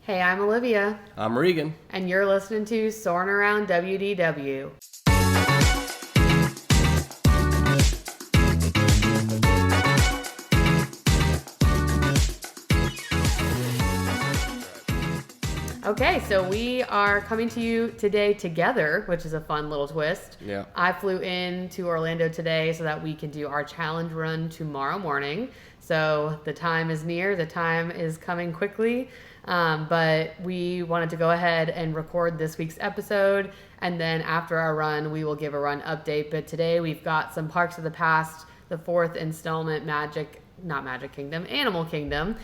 Hey, I'm Olivia. I'm Regan. And you're listening to Soarin Around WDW. Okay, so we are coming to you today together, which is a fun little twist. Yeah. I flew in to Orlando today so that we can do our challenge run tomorrow morning. So the time is near, the time is coming quickly. But we wanted to go ahead and record this week's episode, and then after our run, we will give a run update. But today we've got some Parks of the Past, the fourth installment Animal Kingdom,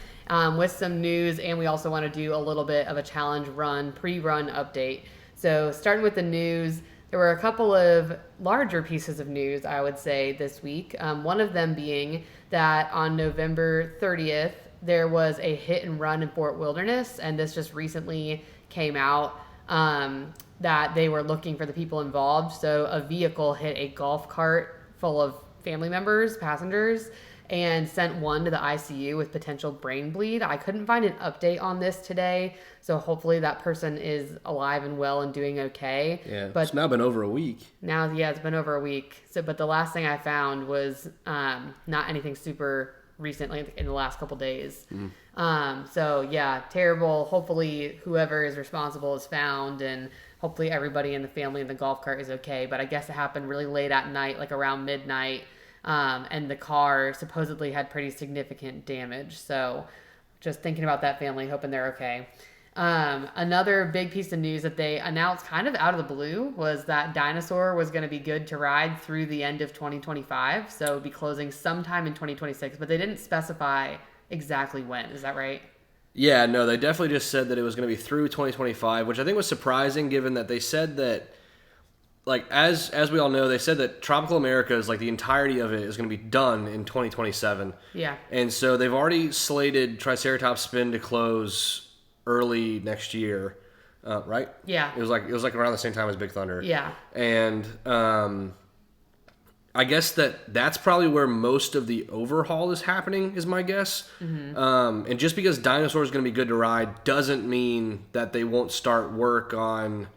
with some news, and we also want to do a little bit of a challenge run, pre-run update. So starting with the news, there were a couple of larger pieces of news, I would say, this week. One of them being that on November 30th, there was a hit and run in Fort Wilderness, and this just recently came out that they were looking for the people involved. So a vehicle hit a golf cart full of family members, passengers, and sent one to the ICU with potential brain bleed. I couldn't find an update on this today, so hopefully that person is alive and well and doing okay. Yeah, but it's now been over a week. It's been over a week. So, but the last thing I found was not anything super recently in the last couple days. So yeah, terrible. Hopefully whoever is responsible is found, and hopefully everybody in the family in the golf cart is okay. But I guess it happened really late at night, like around midnight, and the car supposedly had pretty significant damage. So just thinking about that family, hoping they're okay. Another big piece of news that they announced kind of out of the blue was that Dinosaur was going to be good to ride through the end of 2025. So it would be closing sometime in 2026, but they didn't specify exactly when. Is that right? Yeah, no, they definitely just said that it was going to be through 2025, which I think was surprising given that they said that, like, as we all know, they said that Tropical America is, like, the entirety of it is going to be done in 2027. Yeah. And so they've already slated Triceratops Spin to close early next year, right? Yeah. It was like around the same time as Big Thunder. Yeah. And I guess that's probably where most of the overhaul is happening, is my guess. And just because Dinosaur is going to be good to ride doesn't mean that they won't start work on,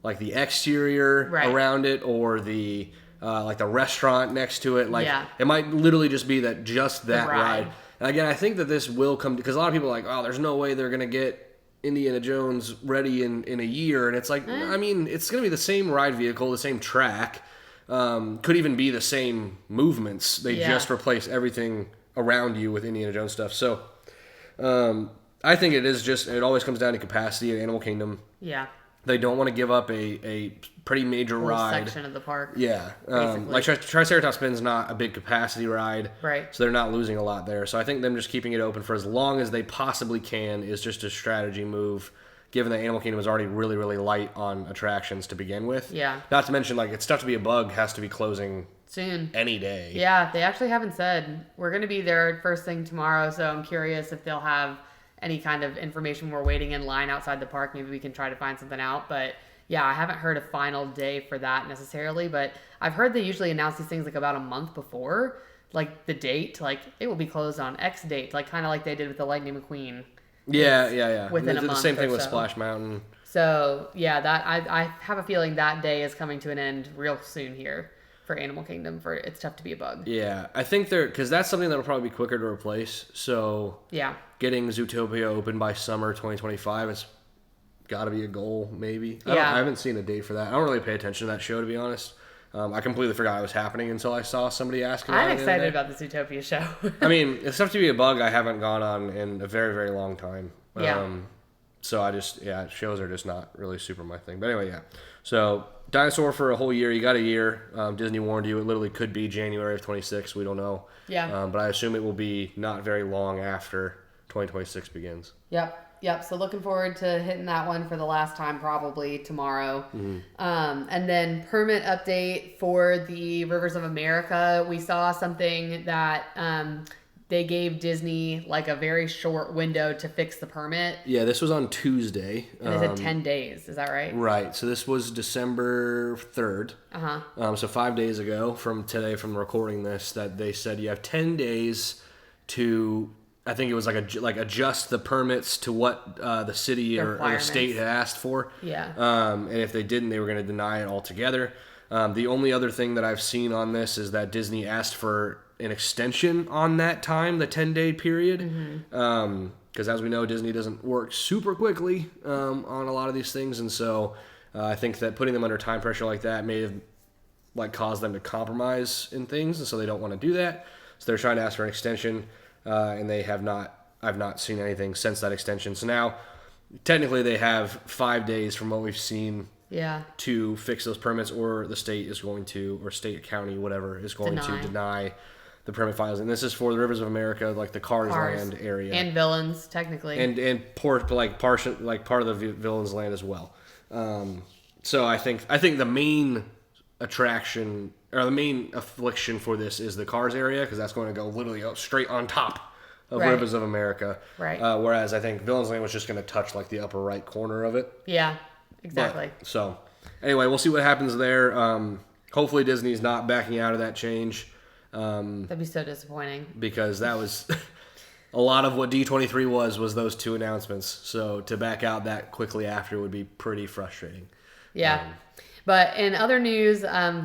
like, the exterior around it, or the like the restaurant next to it. Like, it might literally just be that ride. And again, I think that this will come, because a lot of people are like, oh, there's no way they're going to get Indiana Jones ready in a year. And it's like, I mean, it's going to be the same ride vehicle, the same track, could even be the same movements. They just replace everything around you with Indiana Jones stuff. So I think it always comes down to capacity at Animal Kingdom. Yeah. They don't want to give up a pretty major ride. Section of the park. Yeah. Like Triceratops Spin's not a big capacity ride. Right. So they're not losing a lot there. So I think them just keeping it open for as long as they possibly can is just a strategy move, given that Animal Kingdom is already really, really light on attractions to begin with. Yeah. Not to mention, like, It's Tough to Be a Bug has to be closing soon. Any day. Yeah, they actually haven't said. We're going to be there first thing tomorrow, so I'm curious if they'll have any kind of information. We're waiting in line outside the park. Maybe we can try to find something out. But yeah, I haven't heard a final day for that necessarily. But I've heard they usually announce these things like about a month before, like the date. Like, it will be closed on X date, like kind of like they did with the Lightning McQueen. Yeah. Within a month. The same thing with so. Splash Mountain. So yeah, that I have a feeling that day is coming to an end real soon here for Animal Kingdom. For It's Tough to Be a Bug. Yeah, I think because that's something that'll probably be quicker to replace. So yeah, getting Zootopia open by summer 2025 has got to be a goal, maybe. I haven't seen a date for that. I don't really pay attention to that show, to be honest. I completely forgot it was happening until I saw somebody asking about it. I'm excited about the Zootopia show. I mean, It's Tough to Be a Bug I haven't gone on in a very, very long time. Yeah. So shows are just not really super my thing. But anyway, yeah. So Dinosaur for a whole year. You got a year. Disney warned you. It literally could be January of 26. We don't know. Yeah. But I assume it will be not very long after 2026 begins. Yep. So looking forward to hitting that one for the last time, probably tomorrow. And then permit update for the Rivers of America. We saw something that they gave Disney like a very short window to fix the permit. Yeah, this was on Tuesday. And they said 10 days. Is that right? Right. So this was December 3rd. So 5 days ago from today, from recording this, that they said you have 10 days to I think it was like adjust the permits to what the city or the state had asked for. Yeah. And if they didn't, they were going to deny it altogether. The only other thing that I've seen on this is that Disney asked for an extension on that time, the 10-day period. Because as we know, Disney doesn't work super quickly on a lot of these things. And so I think that putting them under time pressure like that may have caused them to compromise in things. And so they don't want to do that. So they're trying to ask for an extension. And I've not seen anything since that extension. So now, technically, they have 5 days from what we've seen to fix those permits, or the state is going to, or state, county, whatever, is going to deny the permit files. And this is for the Rivers of America, like the Cars Land area. And Villains, technically. And part of the Villains Land as well. So I think the main attraction, or the main affliction for this is the Cars area, because that's going to go literally straight on top of Rivers of America. Right. Whereas I think Villains Land was just going to touch like the upper right corner of it. Yeah, exactly. So anyway, we'll see what happens there. Hopefully Disney's not backing out of that change. That'd be so disappointing. Because that was a lot of what D23 was those two announcements. So to back out that quickly after would be pretty frustrating. Yeah. But in other news,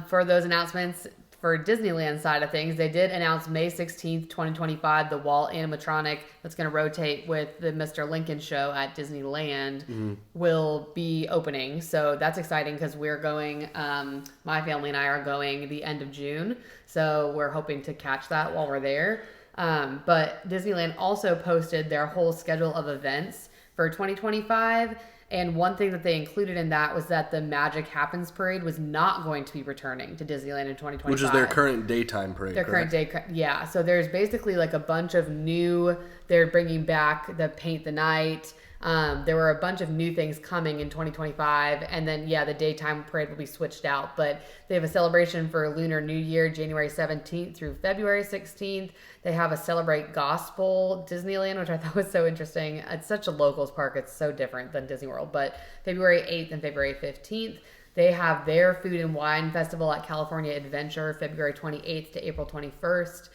for those announcements for Disneyland side of things, they did announce May 16th, 2025, the wall animatronic that's going to rotate with the Mr. Lincoln show at Disneyland will be opening. So that's exciting because we're going, my family and I are going the end of June. So we're hoping to catch that while we're there. But Disneyland also posted their whole schedule of events for 2025. And one thing that they included in that was that the Magic Happens Parade was not going to be returning to Disneyland in 2025. Which is their current daytime parade, current day, yeah. So there's basically like a bunch of new, they're bringing back the Paint the Night. There were a bunch of new things coming in 2025. And then, the daytime parade will be switched out. But they have a celebration for Lunar New Year, January 17th through February 16th. They have a Celebrate Gospel Disneyland, which I thought was so interesting. It's such a locals park. It's so different than Disney World. But February 8th and February 15th. They have their Food and Wine Festival at California Adventure, February 28th to April 21st.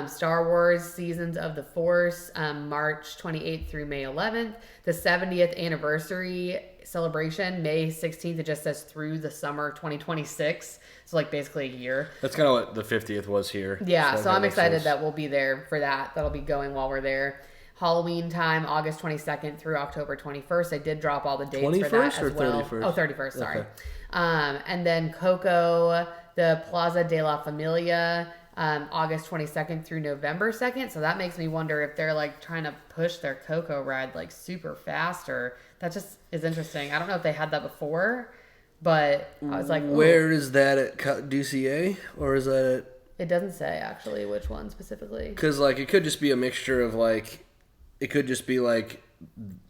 Star Wars Seasons of the Force, March 28th through May 11th. The 70th anniversary celebration, May 16th. It just says through the summer 2026. So like basically a year. That's kind of what the 50th was here. Yeah, so I'm excited that we'll be there for that. That'll be going while we're there. Halloween time, August 22nd through October 21st. I did drop all the dates for that as well. 31st? Oh, 31st, sorry. Okay. And then Coco, the Plaza de la Familia, August 22nd through November 2nd. So that makes me wonder if they're like trying to push their Coco ride like super fast, or that just is interesting. I don't know if they had that before, but I was like, ooh. Where is that at DCA, or is that at... It doesn't say actually which one specifically. Because like it could just be a mixture of like, it could just be like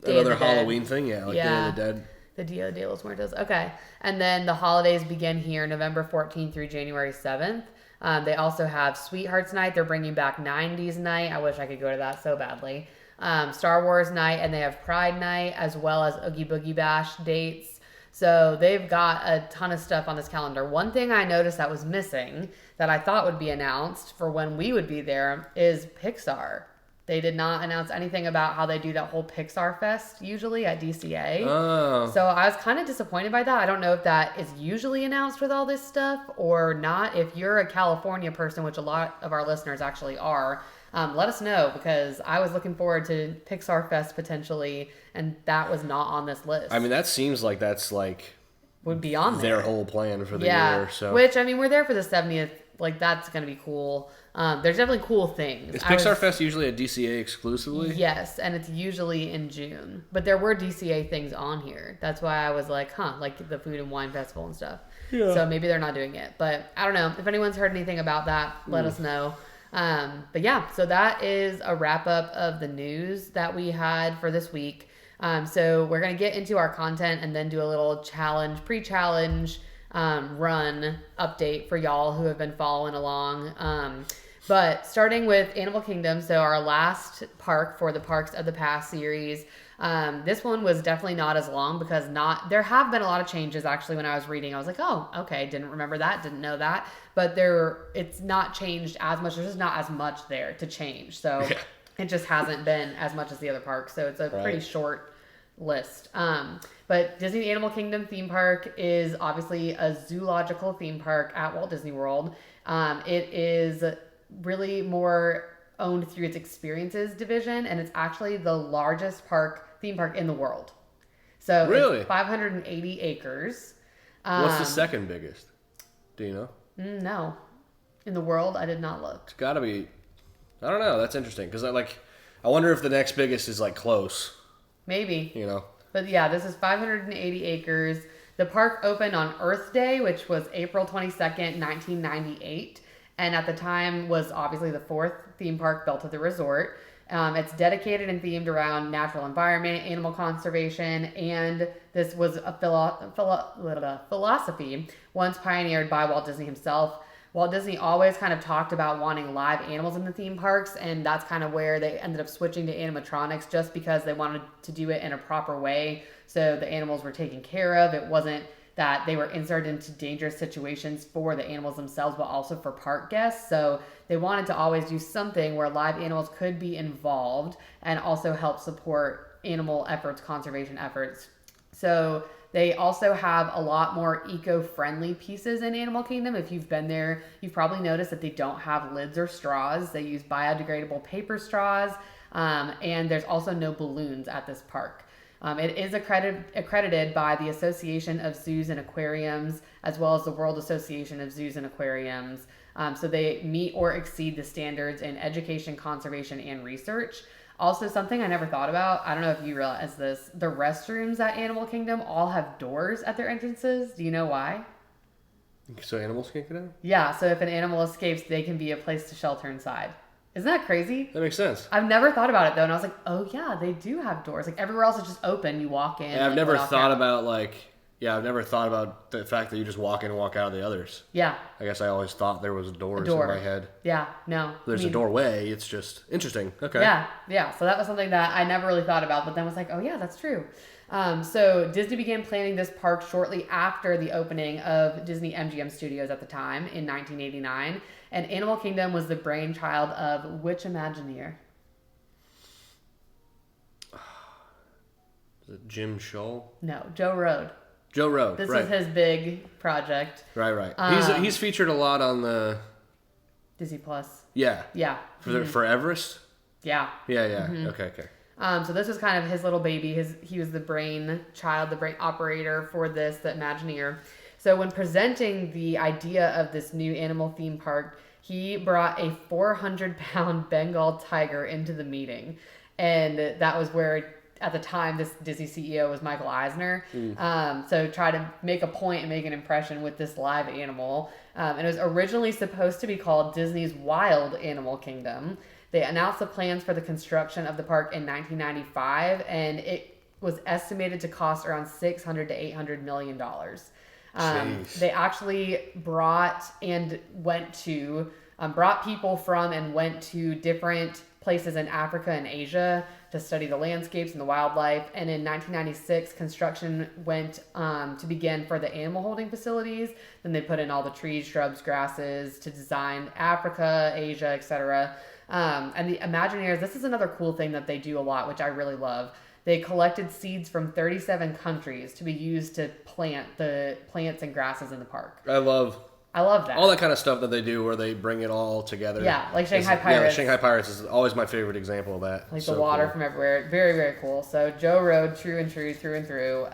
another Halloween thing, Day of the Dead. The Dia de los Muertos. Okay. And then the holidays begin here November 14th through January 7th. They also have Sweethearts Night. They're bringing back 90s Night. I wish I could go to that so badly. Star Wars Night, and they have Pride Night as well as Oogie Boogie Bash dates. So they've got a ton of stuff on this calendar. One thing I noticed that was missing that I thought would be announced for when we would be there is Pixar. They did not announce anything about how they do that whole Pixar Fest usually at DCA. Oh. So I was kind of disappointed by that. I don't know if that is usually announced with all this stuff or not. If you're a California person, which a lot of our listeners actually are, let us know, because I was looking forward to Pixar Fest potentially, and that was not on this list. I mean, that seems like that's like... would be on their whole plan for the year. So. Which, I mean, we're there for the 70th. Like, that's going to be cool. There's definitely cool things. Is Pixar Fest usually at DCA exclusively? Yes, and it's usually in June. But there were DCA things on here. That's why I was like, like the Food and Wine Festival and stuff. Yeah. So maybe they're not doing it. But I don't know. If anyone's heard anything about that, let us know. But yeah, so that is a wrap up of the news that we had for this week. So we're going to get into our content and then do a little pre-challenge run update for y'all who have been following along. But starting with Animal Kingdom, so our last park for the Parks of the Past series. This one was definitely not as long because there have been a lot of changes. Actually, when I was reading, I was like, oh, okay, didn't remember that, didn't know that. But it's not changed as much. There's just not as much there to change. So It just hasn't been as much as the other parks, so it's a pretty short list. But Disney Animal Kingdom theme park is obviously a zoological theme park at Walt Disney World. It is really more owned through its experiences division, and it's actually the largest theme park in the world. So really? It's 580 acres. What's the second biggest? Do you know? No. In the world, I did not look. It's got to be. I don't know. That's interesting because I wonder if the next biggest is like close. Maybe. You know. But yeah, this is 580 acres. The park opened on Earth Day, which was April 22nd, 1998. And at the time was obviously the fourth theme park built at the resort. It's dedicated and themed around natural environment, animal conservation, and this was a philosophy once pioneered by Walt Disney himself. Walt Disney always kind of talked about wanting live animals in the theme parks, and that's kind of where they ended up switching to animatronics just because they wanted to do it in a proper way so the animals were taken care of. It wasn't that they were inserted into dangerous situations for the animals themselves, but also for park guests. So they wanted to always do something where live animals could be involved and also help support animal efforts, conservation efforts. So they also have a lot more eco-friendly pieces in Animal Kingdom. If you've been there, you've probably noticed that they don't have lids or straws. They use biodegradable paper straws, and there's also no balloons at this park. It is accredited by the Association of Zoos and Aquariums, as well as the World Association of Zoos and Aquariums. So they meet or exceed the standards in education, conservation, and research. Also, something I never thought about, I don't know if you realize this, the restrooms at Animal Kingdom all have doors at their entrances. Do you know why? So animals can't get in? Yeah, so if an animal escapes, they can be a place to shelter inside. Isn't that crazy? That makes sense. I've never thought about it though, and I was like, oh yeah, they do have doors. Like everywhere else is just open. You walk in. Yeah, I've never thought about I've never thought about the fact that you just walk in and walk out of the others. Yeah. I guess I always thought there was doors in my head. Yeah, no. There's a doorway. It's just interesting. Okay. Yeah. So that was something that I never really thought about, but then was like, oh yeah, that's true. So Disney began planning this park shortly after the opening of Disney MGM Studios at the time in 1989, and Animal Kingdom was the brainchild of which Imagineer? Is it Jim Scholl? No, Joe Rohde. Joe Rohde. This was his big project. Right. He's featured a lot on the Disney Plus. Yeah. Yeah. For Everest. Yeah. Yeah. Mm-hmm. Okay. So this was kind of his little baby. He was the brain child, the brain operator for this, the Imagineer. So when presenting the idea of this new animal theme park, he brought a 400-pound Bengal tiger into the meeting, and that was where, at the time, this Disney CEO was Michael Eisner. So try to make a point and make an impression with this live animal. And it was originally supposed to be called Disney's Wild Animal Kingdom. They announced the plans for the construction of the park in 1995, and it was estimated to cost around $600 to $800 million. They actually brought people from and went to different places in Africa and Asia to study the landscapes and the wildlife. And in 1996, construction went to begin for the animal holding facilities. Then they put in all the trees, shrubs, grasses to design Africa, Asia, etc. And the Imagineers, this is another cool thing that they do a lot, which I really love. They collected seeds from 37 countries to be used to plant the plants and grasses in the park. I love that. All that kind of stuff that they do where they bring it all together. Yeah, like Shanghai Pirates. Yeah, Shanghai Pirates is always my favorite example of that. Like the water from everywhere. Very, very cool. So Joe Rohde, true and true, through and through.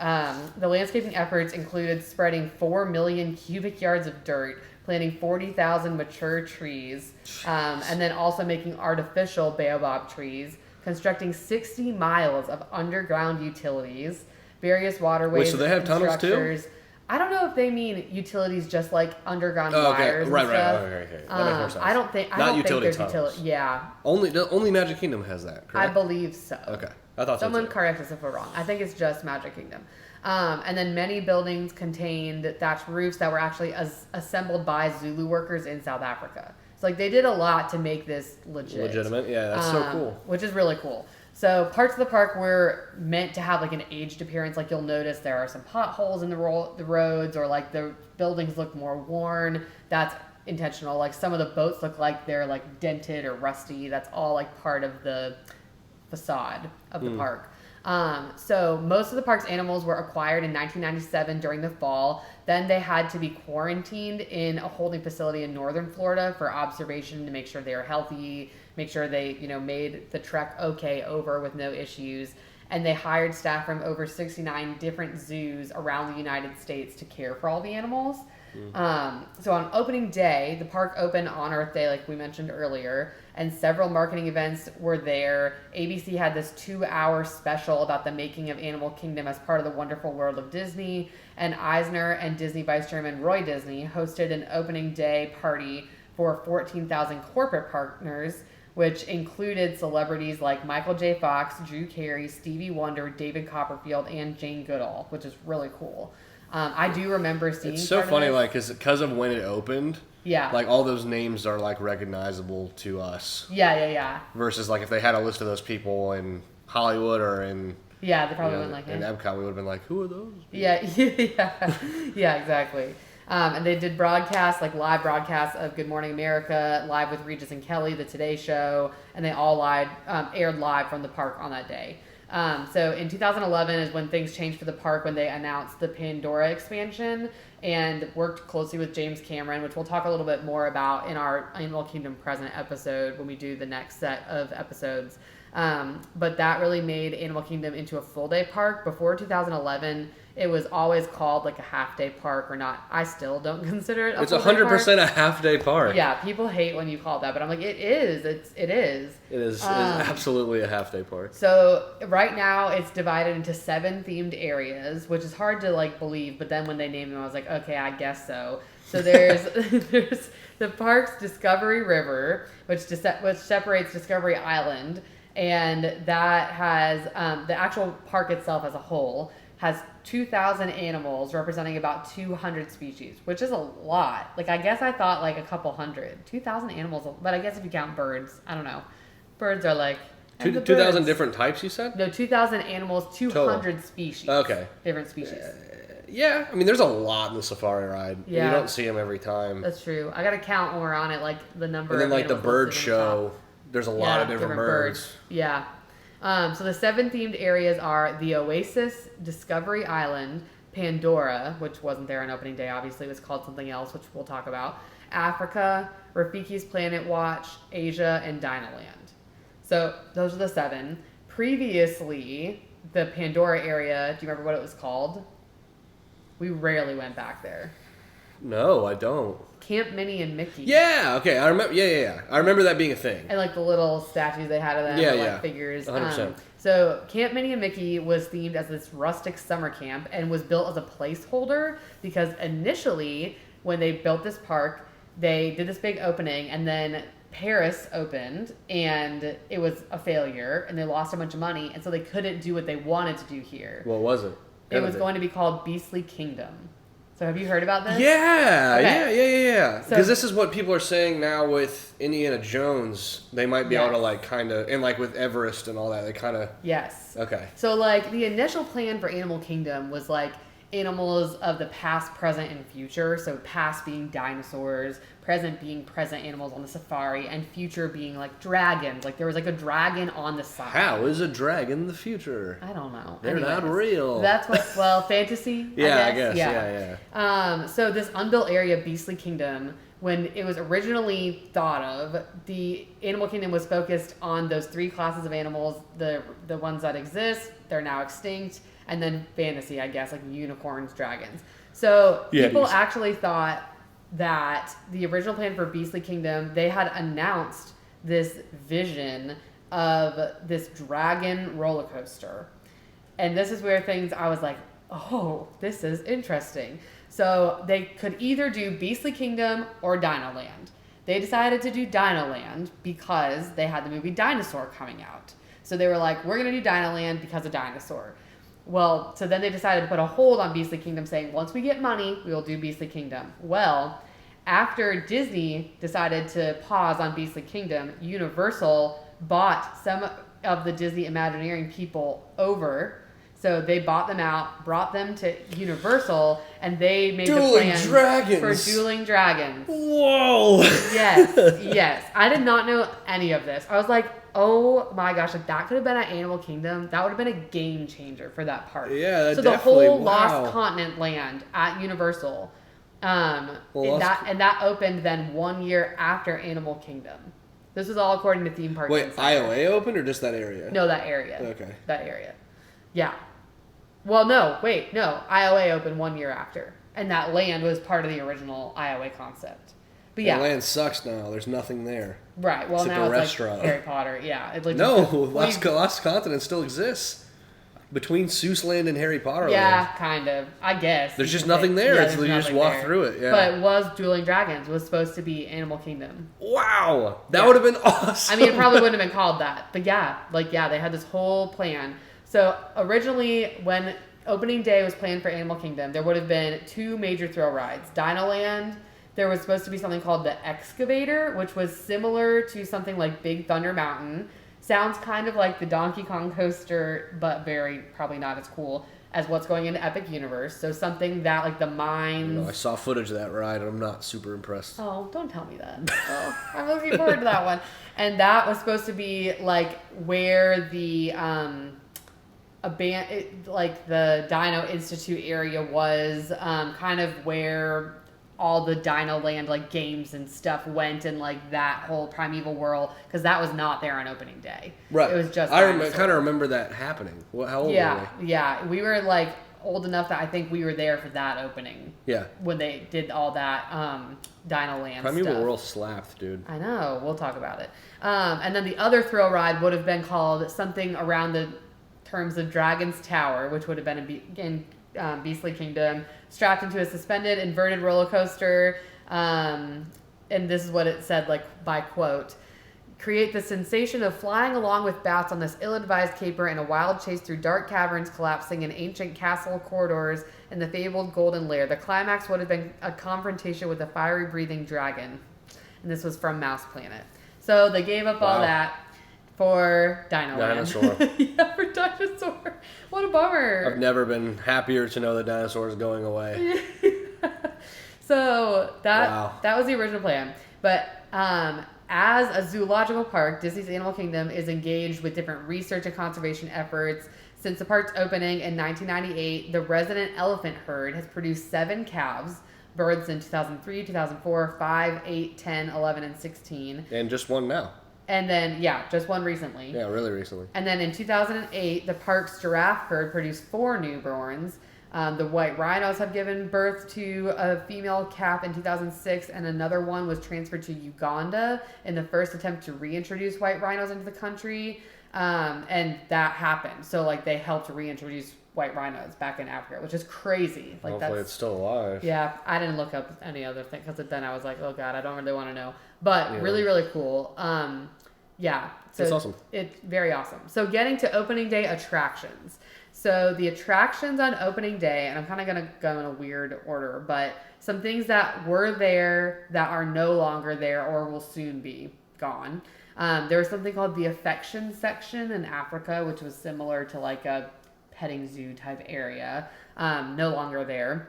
The landscaping efforts included spreading 4 million cubic yards of dirt, planting 40,000 mature trees, and then also making artificial baobab trees, constructing 60 miles of underground utilities, various waterways. Wait, so they have tunnels too? I don't know if they mean utilities just like underground wires and stuff. Right. That makes more sense. I don't think there's utility. Yeah. Only Magic Kingdom has that, correct? I believe so. Okay. I thought Someone so too. correct us if we're wrong. I think it's just Magic Kingdom. And then many buildings contained thatched roofs that were actually assembled by Zulu workers in South Africa. So like they did a lot to make this legitimate. Yeah, that's so cool. Which is really cool. So parts of the park were meant to have like an aged appearance. Like you'll notice there are some potholes in the roads, or like the buildings look more worn. That's intentional. Like some of the boats look like they're like dented or rusty. That's all like part of the facade of the park. So most of the park's animals were acquired in 1997 during the fall. Then they had to be quarantined in a holding facility in northern Florida for observation to make sure they were healthy, make sure they, made the trek okay over with no issues. And they hired staff from over 69 different zoos around the United States to care for all the animals. So on opening day, the park opened on Earth Day, like we mentioned earlier, and several marketing events were there. ABC had this 2-hour special about the making of Animal Kingdom as part of the Wonderful World of Disney, and Eisner and Disney Vice Chairman Roy Disney hosted an opening day party for 14,000 corporate partners, which included celebrities like Michael J. Fox, Drew Carey, Stevie Wonder, David Copperfield, and Jane Goodall, which is really cool. I do remember seeing. It's so funny, like, because of when it opened. Yeah. Like, all those names are, like, recognizable to us. Yeah. Versus, like, if they had a list of those people in Hollywood or in... Yeah, they probably wouldn't like in Epcot, we would have been like, who are those people? Yeah, exactly. And they did broadcasts, like live broadcasts of Good Morning America, live with Regis and Kelly, The Today Show, and they all aired live from the park on that day. So in 2011 is when things changed for the park, when they announced the Pandora expansion and worked closely with James Cameron, which we'll talk a little bit more about in our Animal Kingdom Present episode when we do the next set of episodes. But that really made Animal Kingdom into a full day park. Before 2011, it was always called like a half day park or not. I still don't consider it a It's full day 100% a half day park. Yeah, people hate when you call it that, but I'm like, it is. It is. It is absolutely a half day park. So right now it's divided into 7 themed areas, which is hard to like believe. But then when they named them, I was like, okay, I guess so. So there's there's the park's Discovery River, which separates Discovery Island. And that has, the actual park itself as a whole has 2,000 animals representing about 200 species, which is a lot. Like, I guess I thought like a couple hundred. 2,000 animals, but I guess if you count birds, I don't know. Birds are like... 2,000 different types, you said? No, 2,000 animals, 200 total. Species. Okay. Different species. Yeah, I mean, there's a lot in the safari ride. Yeah. You don't see them every time. That's true. I got to count when we're on it, like the number of And then like the bird listed show... There's a lot of different birds. Yeah. So the 7 themed areas are the Oasis, Discovery Island, Pandora, which wasn't there on opening day, obviously, it was called something else, which we'll talk about, Africa, Rafiki's Planet Watch, Asia, and Dinoland. So those are the 7. Previously, the Pandora area, do you remember what it was called? We rarely went back there. No, I don't. Camp Minnie and Mickey. Yeah, okay, I remember. Yeah. I remember that being a thing. And like the little statues they had of them, or like figures. 100%. So Camp Minnie and Mickey was themed as this rustic summer camp and was built as a placeholder because initially when they built this park, they did this big opening and then Paris opened and it was a failure and they lost a bunch of money and so they couldn't do what they wanted to do here. What was it? It was going to be called Beastly Kingdom. So have you heard about this? Yeah, okay. yeah. Because this is what people are saying now with Indiana Jones. They might be able to like kind of, and like with Everest and all that, they kind of... Yes. Okay. So like the initial plan for Animal Kingdom was like animals of the past, present, and future. So past being dinosaurs, present being present animals on the safari, and future being like dragons. Like there was like a dragon on the side. How is a dragon the future? I don't know. They're not real. That's what, well, fantasy, I guess. Yeah. So this unbuilt area, Beastly Kingdom, when it was originally thought of, the Animal Kingdom was focused on those 3 classes of animals, the ones that exist, they're now extinct, and then fantasy, I guess, like unicorns, dragons. So people actually thought that the original plan for Beastly Kingdom, they had announced this vision of this dragon roller coaster. And this is where I was like, oh, this is interesting. So they could either do Beastly Kingdom or Dinoland. They decided to do Dinoland because they had the movie Dinosaur coming out. So they were like, we're going to do Dinoland because of Dinosaur. Well, so then they decided to put a hold on Beastly Kingdom, saying, once we get money, we will do Beastly Kingdom. Well, after Disney decided to pause on Beastly Kingdom, Universal bought some of the Disney Imagineering people over. So they bought them out, brought them to Universal, and they made the Dueling plan Dragons. for Dueling Dragons. Whoa! Yes. I did not know any of this. I was like, oh my gosh, like that could have been at Animal Kingdom. That would have been a game changer for that park. Yeah, that so definitely, the whole wow. Lost Continent land at Universal, and that opened then 1 year after Animal Kingdom. This is all according to Theme Park Wait, Insider. IOA opened or just that area? No, that area. Okay. That area. Yeah. Well, no. IOA opened 1 year after, and that land was part of the original IOA concept. But yeah, the land sucks now. There's nothing there. Right. Well, except now a it's restaurant. like Harry Potter. Yeah. It's like No, Lost Continent still exists. Between Seuss Land and Harry Potter Yeah, Land. kind of. I guess. There's just nothing there. Yeah, You just walk through it. Yeah. But it was Dueling Dragons. Was supposed to be Animal Kingdom. Wow. That would have been awesome. I mean, it probably wouldn't have been called that. But yeah, they had this whole plan. So originally, when opening day was planned for Animal Kingdom, there would have been 2 major thrill rides. Dino Land, there was supposed to be something called the Excavator, which was similar to something like Big Thunder Mountain. Sounds kind of like the Donkey Kong coaster, but probably not as cool as what's going into Epic Universe. So something that like the mines. I saw footage of that ride and I'm not super impressed. Oh, don't tell me that. Oh, I'm looking forward to that one. And that was supposed to be like where the the Dino Institute area was, kind of where all the Dino Land like games and stuff went, and like that whole primeval world, because that was not there on opening day. Right. It was just I kind of remember that happening. How old were we? Yeah. We were like old enough that I think we were there for that opening. Yeah. When they did all that Dino Land Primeval stuff. World slapped, dude. I know. We'll talk about it. And then the other thrill ride would have been called something around the terms of Dragon's Tower, which would have been in Beastly Kingdom, strapped into a suspended inverted roller coaster. And this is what it said, like by quote: create the sensation of flying along with bats on this ill-advised caper in a wild chase through dark caverns collapsing in ancient castle corridors in the fabled Golden Lair. The climax would have been a confrontation with a fiery breathing dragon. And this was from Mouse Planet. So they gave up all that for Dinosaur. Yeah, for Dinosaur. What a bummer. I've never been happier to know the dinosaur is going away. So that was the original plan. But as a zoological park, Disney's Animal Kingdom is engaged with different research and conservation efforts. Since the park's opening in 1998, the resident elephant herd has produced 7 calves, births in 2003, 2004, 5, 8, 10, 11, and 16. And just one now. And then, just one recently. Yeah, really recently. And then in 2008, the park's giraffe herd produced 4 newborns. The white rhinos have given birth to a female calf in 2006, and another one was transferred to Uganda in the first attempt to reintroduce white rhinos into the country. And that happened. So, like, they helped reintroduce white rhinos back in Africa, which is crazy. Like, hopefully it's still alive. Yeah, I didn't look up any other thing, because then I was like, oh God, I don't really want to know. But really, really cool. So it's awesome. It's very awesome. So getting to opening day attractions. So the attractions on opening day, and I'm kind of going to go in a weird order, but some things that were there that are no longer there or will soon be gone. There was something called the affection section in Africa, which was similar to like a petting zoo type area. No longer there.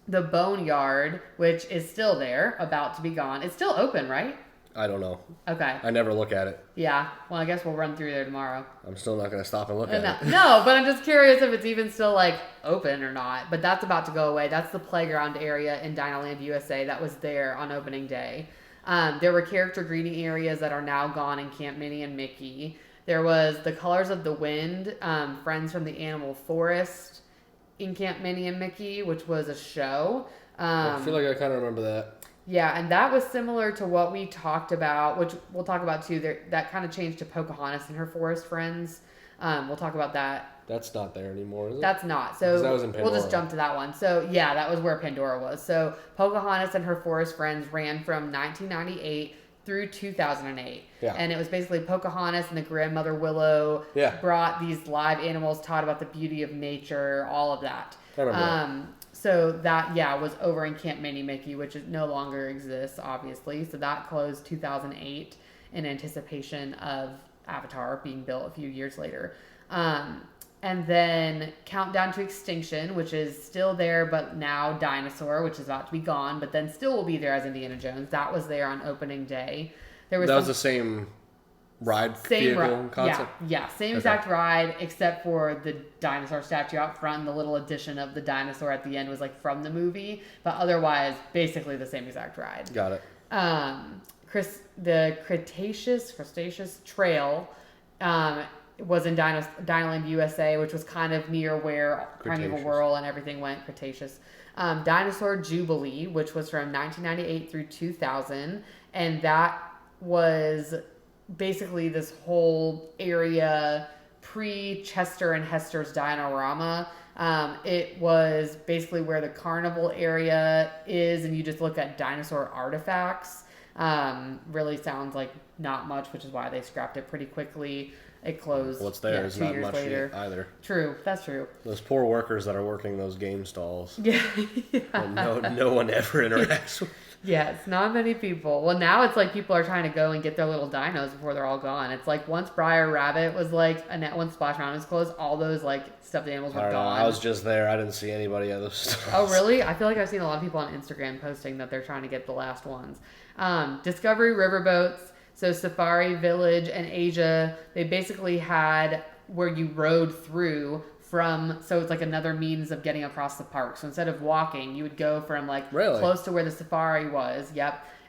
The Boneyard, which is still there, about to be gone. It's still open, right? I don't know. Okay. I never look at it. Yeah. Well, I guess we'll run through there tomorrow. I'm still not going to stop and look at it. No, but I'm just curious if it's even still like open or not. But that's about to go away. That's the playground area in Dinoland USA that was there on opening day. There were character greeting areas that are now gone in Camp Minnie and Mickey. There was the Colors of the Wind, Friends from the Animal Forest in Camp Minnie and Mickey, which was a show. I feel like I kind of remember that. Yeah, and that was similar to what we talked about, which we'll talk about too. That kind of changed to Pocahontas and her forest friends. We'll talk about that. That's not there anymore, is it? That's not. So that was in Pandora. We'll just jump to that one. So yeah, that was where Pandora was. So Pocahontas and her forest friends ran from 1998 through 2008. Yeah. And it was basically Pocahontas and the grandmother Willow brought these live animals, taught about the beauty of nature, all of that. I remember So that, was over in Camp Minnie Mickey, which no longer exists, obviously. So that closed 2008 in anticipation of Avatar being built a few years later. And then Countdown to Extinction, which is still there, but now Dinosaur, which is about to be gone, but then still will be there as Indiana Jones. That was there on opening day. That was the same ride vehicle concept? Yeah, same exact ride, except for the dinosaur statue out front, and the little addition of the dinosaur at the end was like from the movie, but otherwise, basically the same exact ride. Got it. The Cretaceous Trail was in Dinoland, USA, which was kind of near where Primeval Whirl and everything went. Cretaceous. Dinosaur Jubilee, which was from 1998 through 2000, and that was basically this whole area pre-Chester and Hester's Dinorama. It was basically where the carnival area is, and you just look at dinosaur artifacts. Really sounds like not much, which is why they scrapped it pretty quickly. It closed. What's there is not much either. True, that's true. Those poor workers that are working those game stalls. Yeah. No one ever interacts with. Yes, not many people. Well, now it's like people are trying to go and get their little dinos before they're all gone. It's like once Briar Rabbit was like, once Splash Mountain was closed, all those like stuffed animals were gone. I was just there. I didn't see anybody at those stalls. Oh, really? I feel like I've seen a lot of people on Instagram posting that they're trying to get the last ones. Discovery Riverboats. So Safari Village and Asia, they basically had where you rode through so it's like another means of getting across the park. So instead of walking, you would go from like close to where the safari was,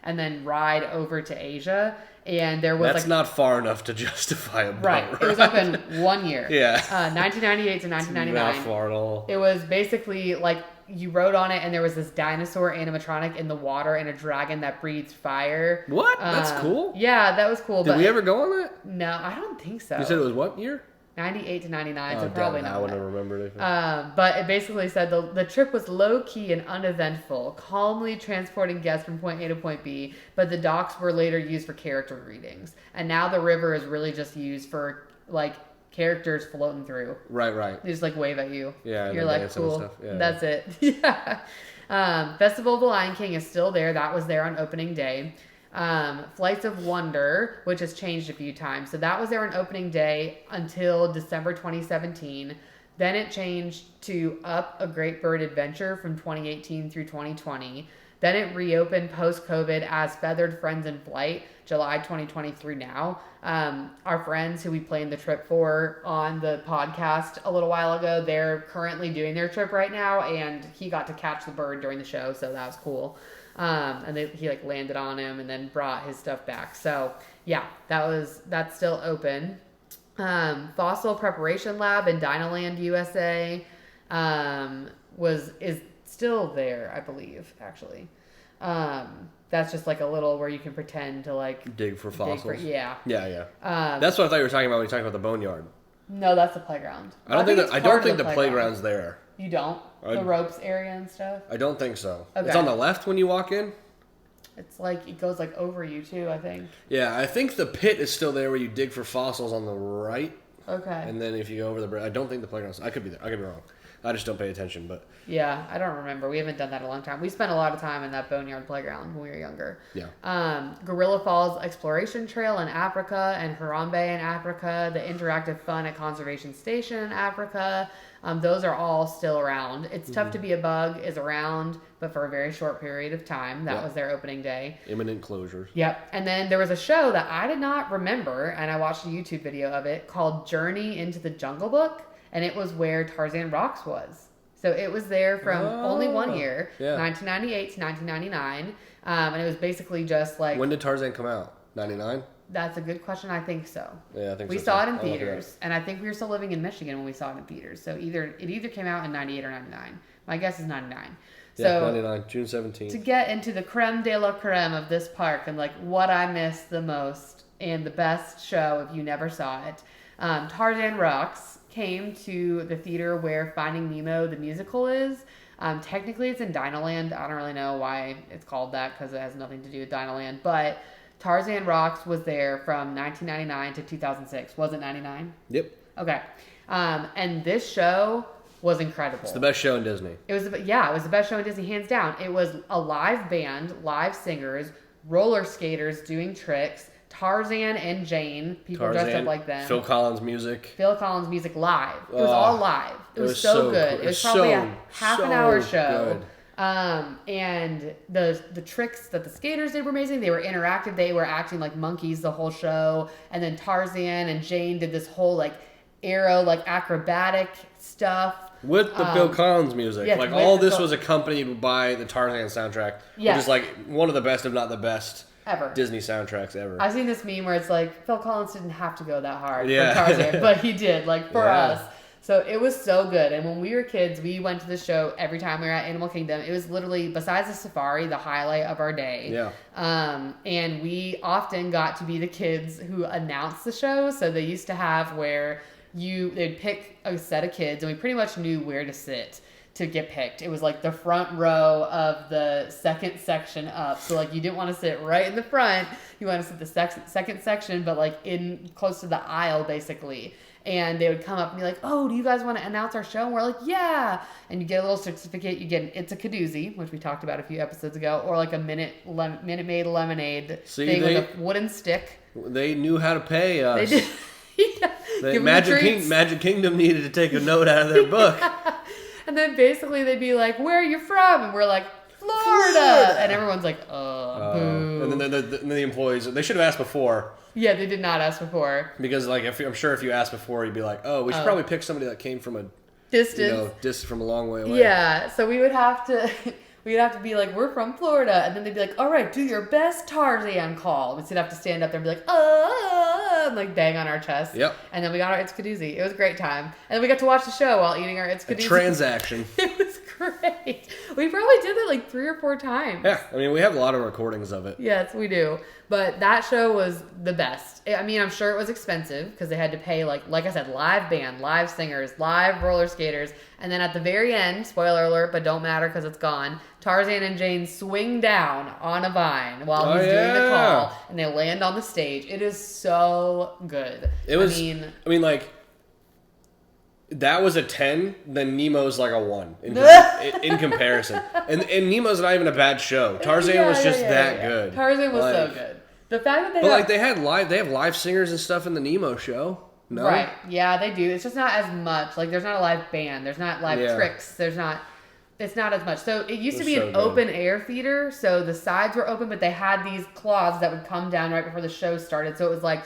and then ride over to Asia. And there was That's not far enough to justify a boat ride. It was open 1 year. Yeah. 1998 to 1999. Not far at all. It was basically like you rode on it, and there was this dinosaur animatronic in the water and a dragon that breathes fire. What? That's cool. Yeah, that was cool. Did we ever go on that? No, I don't think so. You said it was what year? 98 to 99, so probably not. I wouldn't have remembered it. But it basically said the trip was low-key and uneventful, calmly transporting guests from point A to point B, but the docks were later used for character readings. And now the river is really just used for, like, characters floating through. Right. They just, like, wave at you. Yeah, you're like, cool. And stuff. Yeah. That's it. Yeah. Festival of the Lion King is still there. That was there on opening day. Flights of Wonder, which has changed a few times. So that was there on opening day until December 2017. Then it changed to Up a Great Bird Adventure from 2018 through 2020. Then it reopened post-COVID as Feathered Friends in Flight, July 2023 now. Our friends who we planned the trip for on the podcast a little while ago, they're currently doing their trip right now, and he got to catch the bird during the show, so that was cool. And he like landed on him and then brought his stuff back. So yeah, that's still open. Fossil Preparation Lab in Dinoland, USA, is still there, I believe, actually. That's just like a little where you can pretend to like dig for fossils. Yeah. That's what I thought you were talking about when you talking about the boneyard. No, that's the playground. I don't think the playground's there. You don't? The ropes area and stuff? I don't think so. Okay. It's on the left when you walk in? It's like, it goes like over you too, I think. Yeah, I think the pit is still there where you dig for fossils on the right. Okay. And then if you go over the bridge, I don't think the playground's, I could be there. I could be wrong. I just don't pay attention, but. Yeah, I don't remember. We haven't done that in a long time. We spent a lot of time in that boneyard playground when we were younger. Yeah. Gorilla Falls Exploration Trail in Africa and Harambe in Africa. The Interactive Fun at Conservation Station in Africa. Those are all still around. It's Tough to Be a Bug is around, but for a very short period of time. That was their opening day. Imminent closures. Yep. And then there was a show that I did not remember, and I watched a YouTube video of it called Journey into the Jungle Book, and it was where Tarzan Rocks was. So it was there from only 1 year, 1998 to 1999, and it was basically just like... When did Tarzan come out? 99? That's a good question. I think so. Yeah, I think we saw it in theaters, and I think we were still living in Michigan when we saw it in theaters. So it either came out in 98 or 99. My guess is 99. Yeah, so 99, June 17th. To get into the creme de la creme of this park and like what I missed the most and the best show if you never saw it, Tarzan Rocks came to the theater where Finding Nemo the musical is. Technically it's in Dinoland. I don't really know why it's called that because it has nothing to do with Dinoland, but Tarzan Rocks was there from 1999 to 2006. Was it 99? Yep. Okay. And this show was incredible. It's the best show in Disney. It was the best show in Disney, hands down. It was a live band, live singers, roller skaters doing tricks, Tarzan and Jane. People dressed up like them. Phil Collins music live. It was all live. It was so good. Cool. It was probably a half an hour show. Good. And the tricks that the skaters did were amazing. They were interactive. They were acting like monkeys the whole show. And then Tarzan and Jane did this whole like acrobatic stuff. With the Phil Collins music. Yes, like all this was accompanied by the Tarzan soundtrack. Which is like one of the best, if not the best, ever Disney soundtracks ever. I've seen this meme where it's like Phil Collins didn't have to go that hard for Tarzan, but he did, like for us. So it was so good. And when we were kids, we went to the show every time we were at Animal Kingdom. It was literally, besides the safari, the highlight of our day. Yeah. And we often got to be the kids who announced the show. So they used to have where they'd pick a set of kids, and we pretty much knew where to sit to get picked. It was like the front row of the second section up. So like you didn't want to sit right in the front. You want to sit the second section, but like in close to the aisle basically. And they would come up and be like, "Oh, do you guys want to announce our show?" And we're like, "Yeah." And you get a little certificate. You get an It's a Kadoozy, which we talked about a few episodes ago, or like a Minute Maid lemonade thing with a wooden stick. They knew how to pay us. They did. Yeah. Magic Kingdom needed to take a note out of their book. Yeah. And then basically they'd be like, "Where are you from?" And we're like, Florida. And everyone's like, boo. And then the employees, they should have asked before. Yeah, they did not ask before. Because like I'm sure if you asked before, you'd be like, "Oh, we should probably pick somebody that came from a distance, from a long way away." Yeah, so we would have to be like, "We're from Florida," and then they'd be like, "All right, do your best Tarzan call." We'd have to stand up there and be like, and like bang on our chest. Yep. And then we got our It's Kadoozy. It was a great time, and then we got to watch the show while eating our It's Kadoozy. A transaction. It was great. We probably did that like 3 or 4 times. Yeah, I mean we have a lot of recordings of it. Yes, we do. But that show was the best. I mean, I'm sure it was expensive because they had to pay, like I said, live band, live singers, live roller skaters. And then at the very end, spoiler alert, but don't matter because it's gone, Tarzan and Jane swing down on a vine while he's doing the call. And they land on the stage. It is so good. It was, I mean, like, that was a 10, then Nemo's like a 1 in comparison. And Nemo's not even a bad show. Tarzan was just that good. Tarzan was so good. The fact that they have live singers and stuff in the Nemo show. No? Right. Yeah, they do. It's just not as much. Like there's not a live band. There's not live tricks. It's not as much. So it used to be an open air theater. So the sides were open, but they had these cloths that would come down right before the show started. So it was like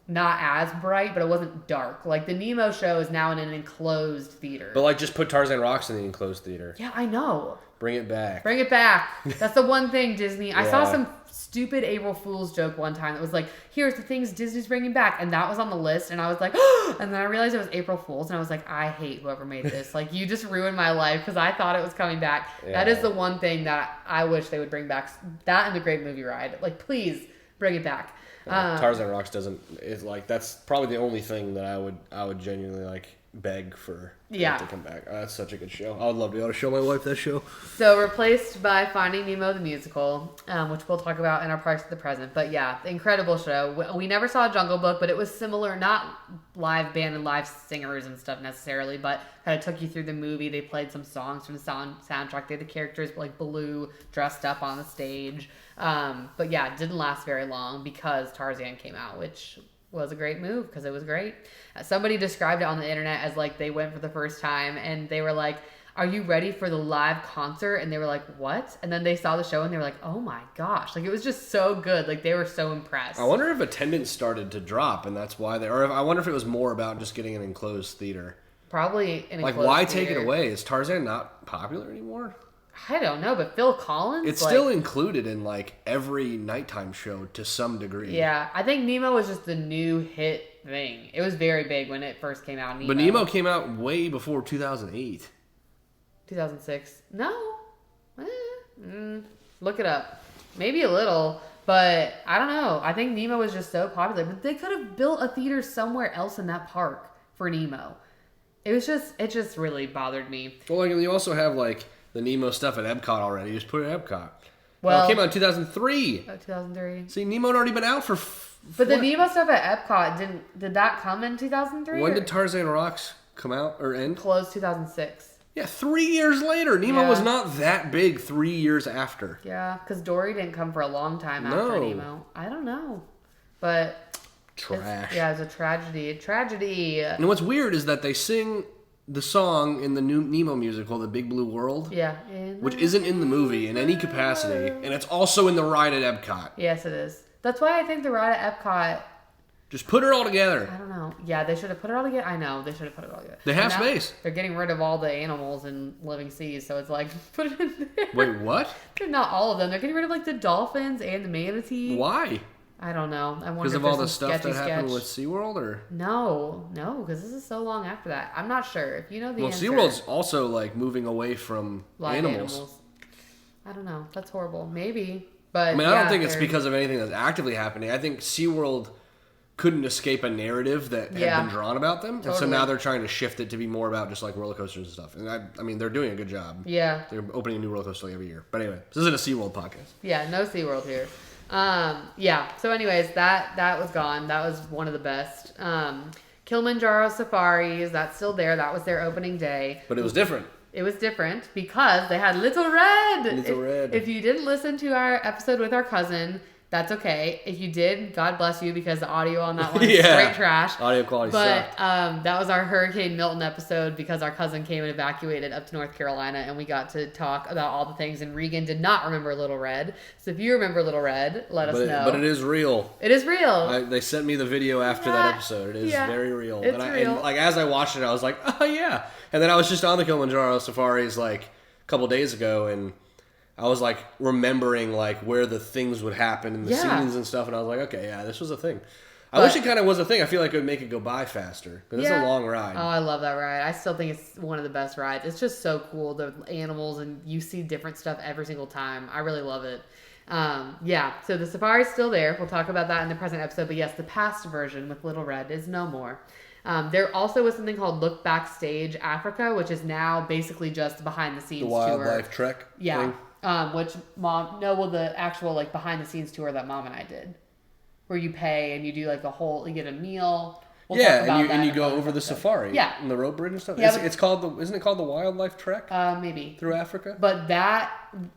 not as bright, but it wasn't dark. Like the Nemo show is now in an enclosed theater. But like just put Tarzan Rocks in the enclosed theater. Yeah, I know. Bring it back. Bring it back. That's the one thing, Disney. I saw some stupid April Fool's joke one time that was like, here's the things Disney's bringing back. And that was on the list. And I was like, oh! And then I realized it was April Fool's. And I was like, I hate whoever made this. Like, you just ruined my life because I thought it was coming back. Yeah. That is the one thing that I wish they would bring back. That and the Great Movie Ride. Like, please bring it back. Tarzan Rocks that's probably the only thing that I would genuinely like beg for it to come back. That's such a good show. I would love to be able to show my wife that show. So replaced by Finding Nemo the musical, which we'll talk about in our Parks of the Present. But yeah, incredible show. We never saw Jungle Book, but it was similar, not live band and live singers and stuff necessarily, but kind of took you through the movie. They played some songs from the soundtrack. They had the characters like Baloo dressed up on the stage. But yeah, it didn't last very long because Tarzan came out, which was a great move because it was great. Somebody described it on the internet as like they went for the first time and they were like, "Are you ready for the live concert?" And they were like, "What?" And then they saw the show and they were like, "Oh my gosh." Like it was just so good. Like they were so impressed. I wonder if attendance started to drop and that's why I wonder if it was more about just getting an enclosed theater. Probably an enclosed why theater. Take it away? Is Tarzan not popular anymore? I don't know, but Phil Collins? It's still included in like every nighttime show to some degree. Yeah, I think Nemo was just the new hit thing. It was very big when it first came out. But Nemo came out way before 2008. 2006. No. Look it up. Maybe a little, but I don't know. I think Nemo was just so popular. But they could have built a theater somewhere else in that park for Nemo. It just really bothered me. Well, like you also have like the Nemo stuff at Epcot already. Just put it at Epcot. Well, it came out in 2003. Oh, 2003. See, Nemo had already been out for... But the Nemo stuff at Epcot, did that come in 2003? When did Tarzan Rocks come out or end? Closed 2006. Yeah, 3 years later. Nemo was not that big 3 years after. Yeah, because Dory didn't come for a long time after Nemo. I don't know. but trash. It's a tragedy. And what's weird is that they sing the song in the new Nemo musical, The Big Blue World. Yeah. Which isn't in the movie in any capacity, and it's also in the ride at Epcot. Yes, it is. That's why I think the ride at Epcot... Just put it all together. I don't know. Yeah, they should have put it all together. I know, they should have put it all together. They have space. They're getting rid of all the animals in Living Seas, so it's like, put it in there. Wait, what? They're not all of them. They're getting rid of like the dolphins and the manatee. Why? I don't know. I wonder because of all the stuff that happened with SeaWorld, or no, because this is so long after that. I'm not sure. If you know the answer. SeaWorld's also like moving away from animals. I don't know. That's horrible. Maybe, but I mean, I don't think it's because of anything that's actively happening. I think SeaWorld couldn't escape a narrative that had been drawn about them, and so now they're trying to shift it to be more about just like roller coasters and stuff. And I mean, they're doing a good job. Yeah, they're opening a new roller coaster like every year. But anyway, this isn't a SeaWorld podcast. Yeah, no SeaWorld here. So anyways, that was gone. That was one of the best. Kilimanjaro Safaris, that's still there. That was their opening day. But it was different. It was different because they had Little Red. Red. If you didn't listen to our episode with our cousin, that's okay. If you did, God bless you, because the audio on that one is straight trash. Audio quality sucked. But that was our Hurricane Milton episode because our cousin came and evacuated up to North Carolina, and we got to talk about all the things, and Regan did not remember Little Red. So if you remember Little Red, let us know. But it is real. It is real. They sent me the video after that episode. It is very real. It's real. And like as I watched it, I was like, oh yeah. And then I was just on the Kilimanjaro Safaris like a couple days ago, and I was like remembering like where the things would happen and the scenes and stuff, and I was like, okay, yeah, this was a thing. I wish it kind of was a thing. I feel like it would make it go by faster because it's a long ride. Oh, I love that ride. I still think it's one of the best rides. It's just so cool, the animals, and you see different stuff every single time. I really love it. So the safari's still there. We'll talk about that in the present episode. But yes, the past version with Little Red is no more. There also was something called Look Backstage Africa, which is now basically just behind the scenes tour. The wildlife trek thing. The actual like behind the scenes tour that Mom and I did, where you pay and you do like you get a meal. We'll and you go over the safari. Yeah. And the rope bridge and stuff. Yeah, isn't it called the wildlife trek? Maybe. Through Africa? But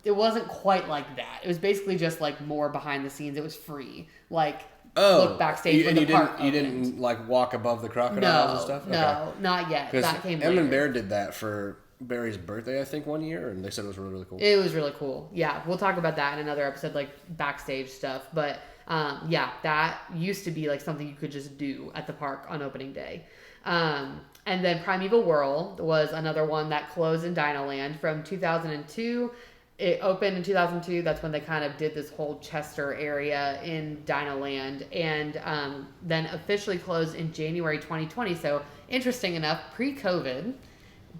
it wasn't quite like that. It was basically just like more behind the scenes. It was free. Like, look backstage when the park opened. You didn't like walk above the crocodiles and stuff? No, not yet. That came later. Emmett Bear did that for Barry's birthday, I think, one year, and they said it was really, really cool. It was really cool. Yeah, we'll talk about that in another episode, like backstage stuff. But that used to be like something you could just do at the park on opening day. And then Primeval Whirl was another one that closed in Dinoland from 2002. It opened in 2002. That's when they kind of did this whole Chester area in Dinoland, and then officially closed in January 2020. So interesting enough, pre-COVID,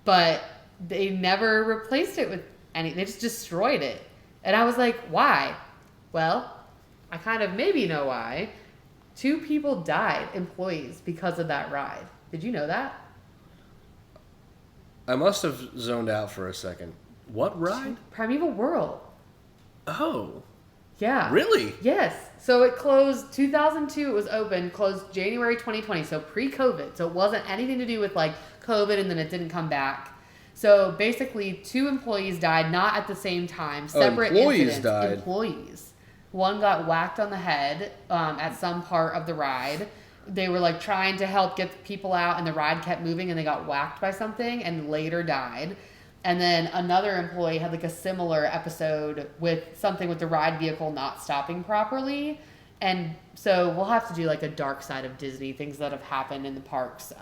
but they never replaced it with anything. They just destroyed it. And I was like, why? Well, I kind of maybe know why. 2 people died, employees, because of that ride. Did you know that? I must have zoned out for a second. What ride? Primeval Whirl. Oh. Yeah. Really? Yes. So it closed 2002. It was open, closed January 2020. So pre-COVID. So it wasn't anything to do with like COVID, and then it didn't come back. So basically, 2 employees died, not at the same time. Separate employees incidents. Died. Employees. One got whacked on the head at some part of the ride. They were like trying to help get people out, and the ride kept moving, and they got whacked by something and later died. And then another employee had like a similar episode with something with the ride vehicle not stopping properly. And so we'll have to do like a dark side of Disney, things that have happened in the parks.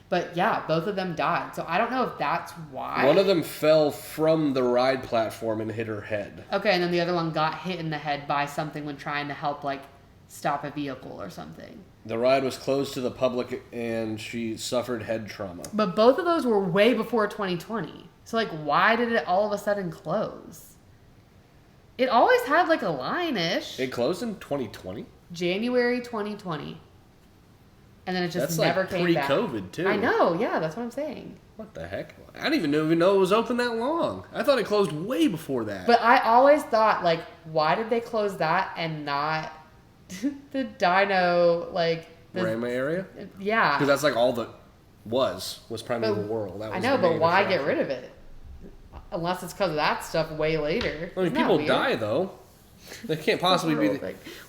But yeah, both of them died. So I don't know if that's why. One of them fell from the ride platform and hit her head. Okay, and then the other one got hit in the head by something when trying to help like stop a vehicle or something. The ride was closed to the public and she suffered head trauma. But both of those were way before 2020. So like, why did it all of a sudden close? It always had like a line-ish. It closed in 2020? January 2020. And then it just that's never like came back. pre-COVID too. I know, yeah, that's what I'm saying. What the heck? I didn't even know it was open that long. I thought it closed way before that. But I always thought, like, why did they close that and not the dino, like... Rama area? Yeah. Because that's like all that was Primeval Whirl. That was I know, but why get rid of it? Unless it's because of that stuff way later. I mean, people die, though. They can't possibly be.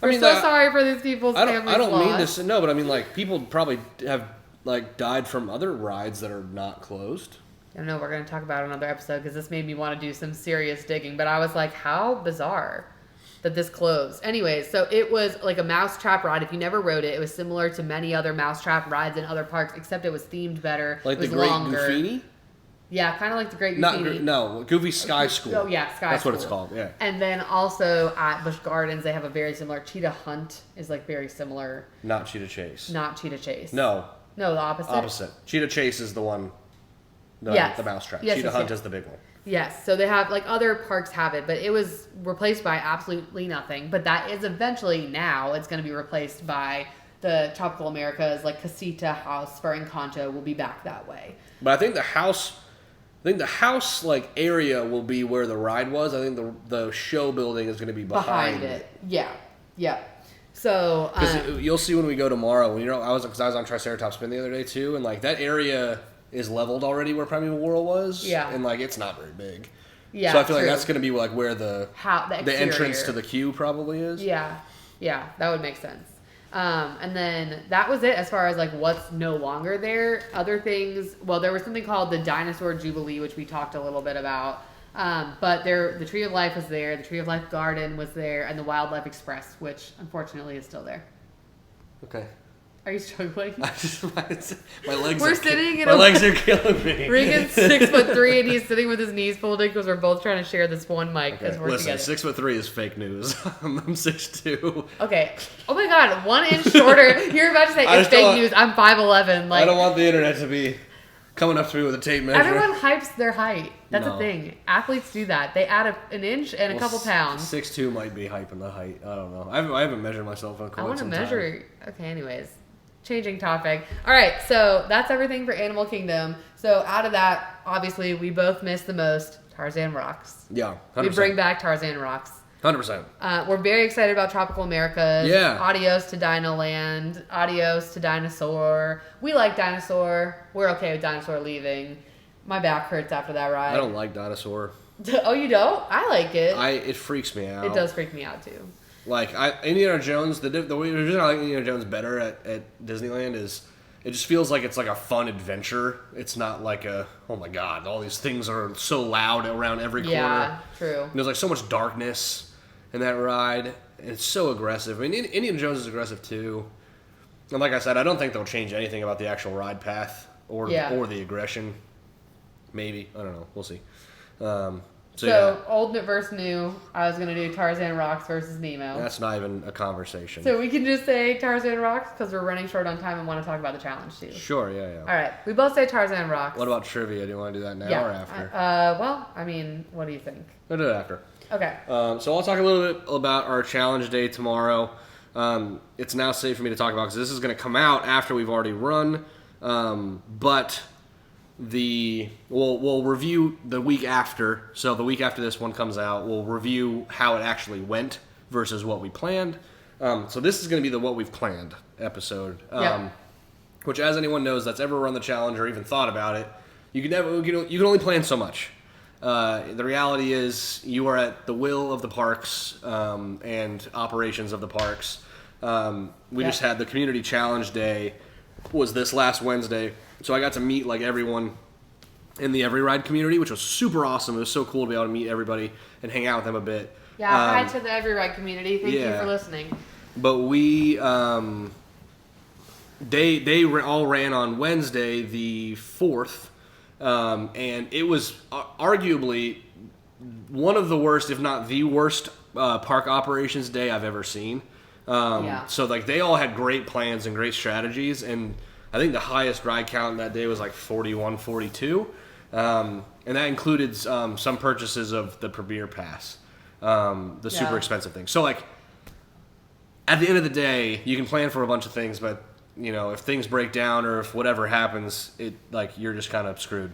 We're sorry for these people's families. I don't mean this. No, but I mean, like, people probably have like died from other rides that are not closed. I don't know. We're going to talk about it in another episode because this made me want to do some serious digging. But I was like, how bizarre that this closed. Anyways, so it was like a mousetrap ride. If you never rode it, it was similar to many other mousetrap rides in other parks, except it was themed better. Like it was the Great longer. Goofini? Yeah, kind of like the Great Goofini. No, Goofy Sky School. Oh, yeah, Sky School. That's what it's called, yeah. And then also at Busch Gardens, they have a very similar. Cheetah Hunt is like very similar. Not Cheetah Chase. Not Cheetah Chase. No. No, the opposite. Opposite. Cheetah Chase is the one, the mousetrap. Yes, Cheetah Hunt is the big one. Yes, so they have, like, other parks have it, but it was replaced by absolutely nothing. But that is eventually now, it's going to be replaced by the Tropical Americas, like Casita House for Encanto will be back that way. But I think the house like area will be where the ride was. I think the show building is going to be behind it. Yeah. So because you'll see when we go tomorrow. I was on Triceratops Spin the other day too, and like that area is leveled already where Primeval Whirl was. Yeah. And like it's not very big. Yeah. So I feel like that's going to be like where the entrance to the queue probably is. Yeah, that would make sense. And then that was it as far as like what's no longer there. Other things, well, there was something called the Dinosaur Jubilee, which we talked a little bit about. But the Tree of Life was there, the Tree of Life Garden was there, and the Wildlife Express, which unfortunately is still there. Okay. Are you struggling? my legs. My legs are killing me. Regan's 6'3" and he's sitting with his knees folded because we're both trying to share this one mic as we're together. 6'3" is fake news. I'm 6'2". Okay. Oh my God, 1 inch shorter. You're about to say it's fake news. I'm 5'11". Like, I don't want the internet to be coming up to me with a tape measure. Everyone hypes their height. That's a thing. Athletes do that. They add an inch and a couple pounds. 6'2" might be hyping the height. I don't know. I haven't measured myself in quite some time. I want to measure. Okay, anyways. Changing topic. All right, so that's everything for Animal Kingdom. So out of that, obviously, we both missed the most Tarzan Rocks. Yeah, 100%. We bring back Tarzan Rocks. 100%. We're very excited about Tropical Americas. Yeah. Adios to Dino Land. Adios to Dinosaur. We like Dinosaur. We're okay with Dinosaur leaving. My back hurts after that ride. I don't like Dinosaur. Oh, you don't? I like it. It freaks me out. It does freak me out, too. Like, Indiana Jones, the reason I like Indiana Jones better at Disneyland is it just feels like it's like a fun adventure. It's not like oh my God, all these things are so loud around every corner. Yeah, true. And there's like so much darkness in that ride, and it's so aggressive. I mean, Indiana Jones is aggressive too. And like I said, I don't think they'll change anything about the actual ride path or the aggression. Maybe. I don't know. We'll see. So old versus new, I was going to do Tarzan Rocks versus Nemo. That's not even a conversation. So we can just say Tarzan Rocks because we're running short on time and want to talk about the challenge too. Sure, yeah. All right, we both say Tarzan Rocks. What about trivia? Do you want to do that now or after? Well, I mean, what do you think? We'll do it after. Okay. So I'll talk a little bit about our challenge day tomorrow. It's now safe for me to talk about because this is going to come out after we've already run. But we'll review the week after. So the week after this one comes out, we'll review how it actually went versus what we planned. So this is going to be the what we've planned episode. Which, as anyone knows that's ever run the challenge or even thought about it, you can only plan so much. The reality is you are at the will of the parks and operations of the parks. We just had the community challenge day was this last Wednesday. So I got to meet like everyone in the EveryRide community, which was super awesome. It was so cool to be able to meet everybody and hang out with them a bit. Yeah, hi to the EveryRide community. Thank you for listening. But we, they all ran on Wednesday the 4th, and it was arguably one of the worst, if not the worst, park operations day I've ever seen. So like they all had great plans and great strategies, and I think the highest ride count that day was like 41, 42. And that included some purchases of the Premier Pass, the super expensive thing. So like at the end of the day, you can plan for a bunch of things, but if things break down or if whatever happens, you're just kind of screwed.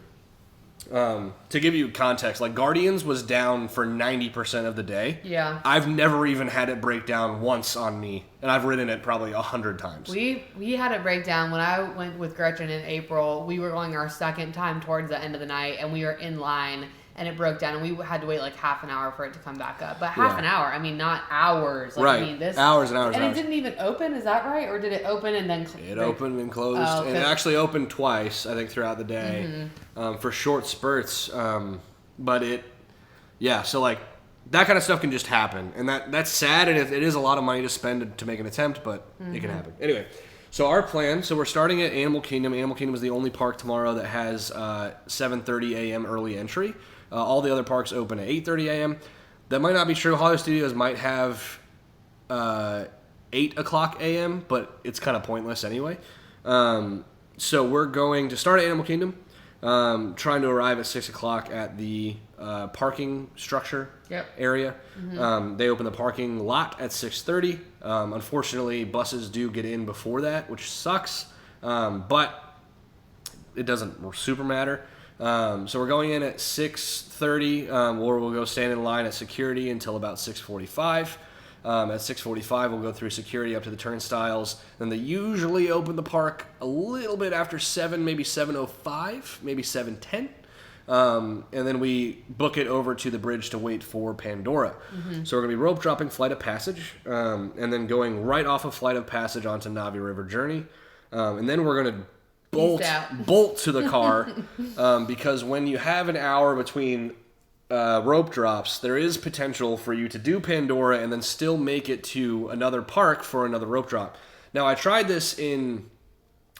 To give you context, like Guardians was down for 90% of the day. Yeah. I've never even had it break down once on me and I've ridden it probably 100 times. We had a breakdown when I went with Gretchen in April. We were going our second time towards the end of the night, and we were in line, and it broke down, and we had to wait like half an hour for it to come back up. But half an hour, I mean, not hours. Like, right. I mean, this hours and hours. And and it didn't even open. Is that right, or did it open and then? It opened and closed, Oh, and it actually opened twice, I think, throughout the day, for short spurts. But so like that kind of stuff can just happen, and that's sad, and it is a lot of money to spend to make an attempt, but it can happen. Anyway, so our plan, we're starting at Animal Kingdom. Animal Kingdom is the only park tomorrow that has 7:30 a.m. early entry. All the other parks open at 8:30 a.m. That might not be true. Hollywood Studios might have 8 o'clock a.m., but it's kind of pointless anyway. So we're going to start at Animal Kingdom, trying to arrive at 6 o'clock at the parking structure area. They open the parking lot at 6:30. Unfortunately, buses do get in before that, which sucks, but it doesn't super matter. So we're going in at 6:30, or we'll go stand in line at security until about 6:45. At 6:45, we'll go through security up to the turnstiles. Then they usually open the park a little bit after 7, maybe 7:05, maybe 7:10. And then we book it over to the bridge to wait for Pandora. So we're going to be rope dropping Flight of Passage, and then going right off of Flight of Passage onto Navi River Journey. And then we're going to bolt to the car, because when you have an hour between rope drops, there is potential for you to do Pandora and then still make it to another park for another rope drop. Now, I tried this in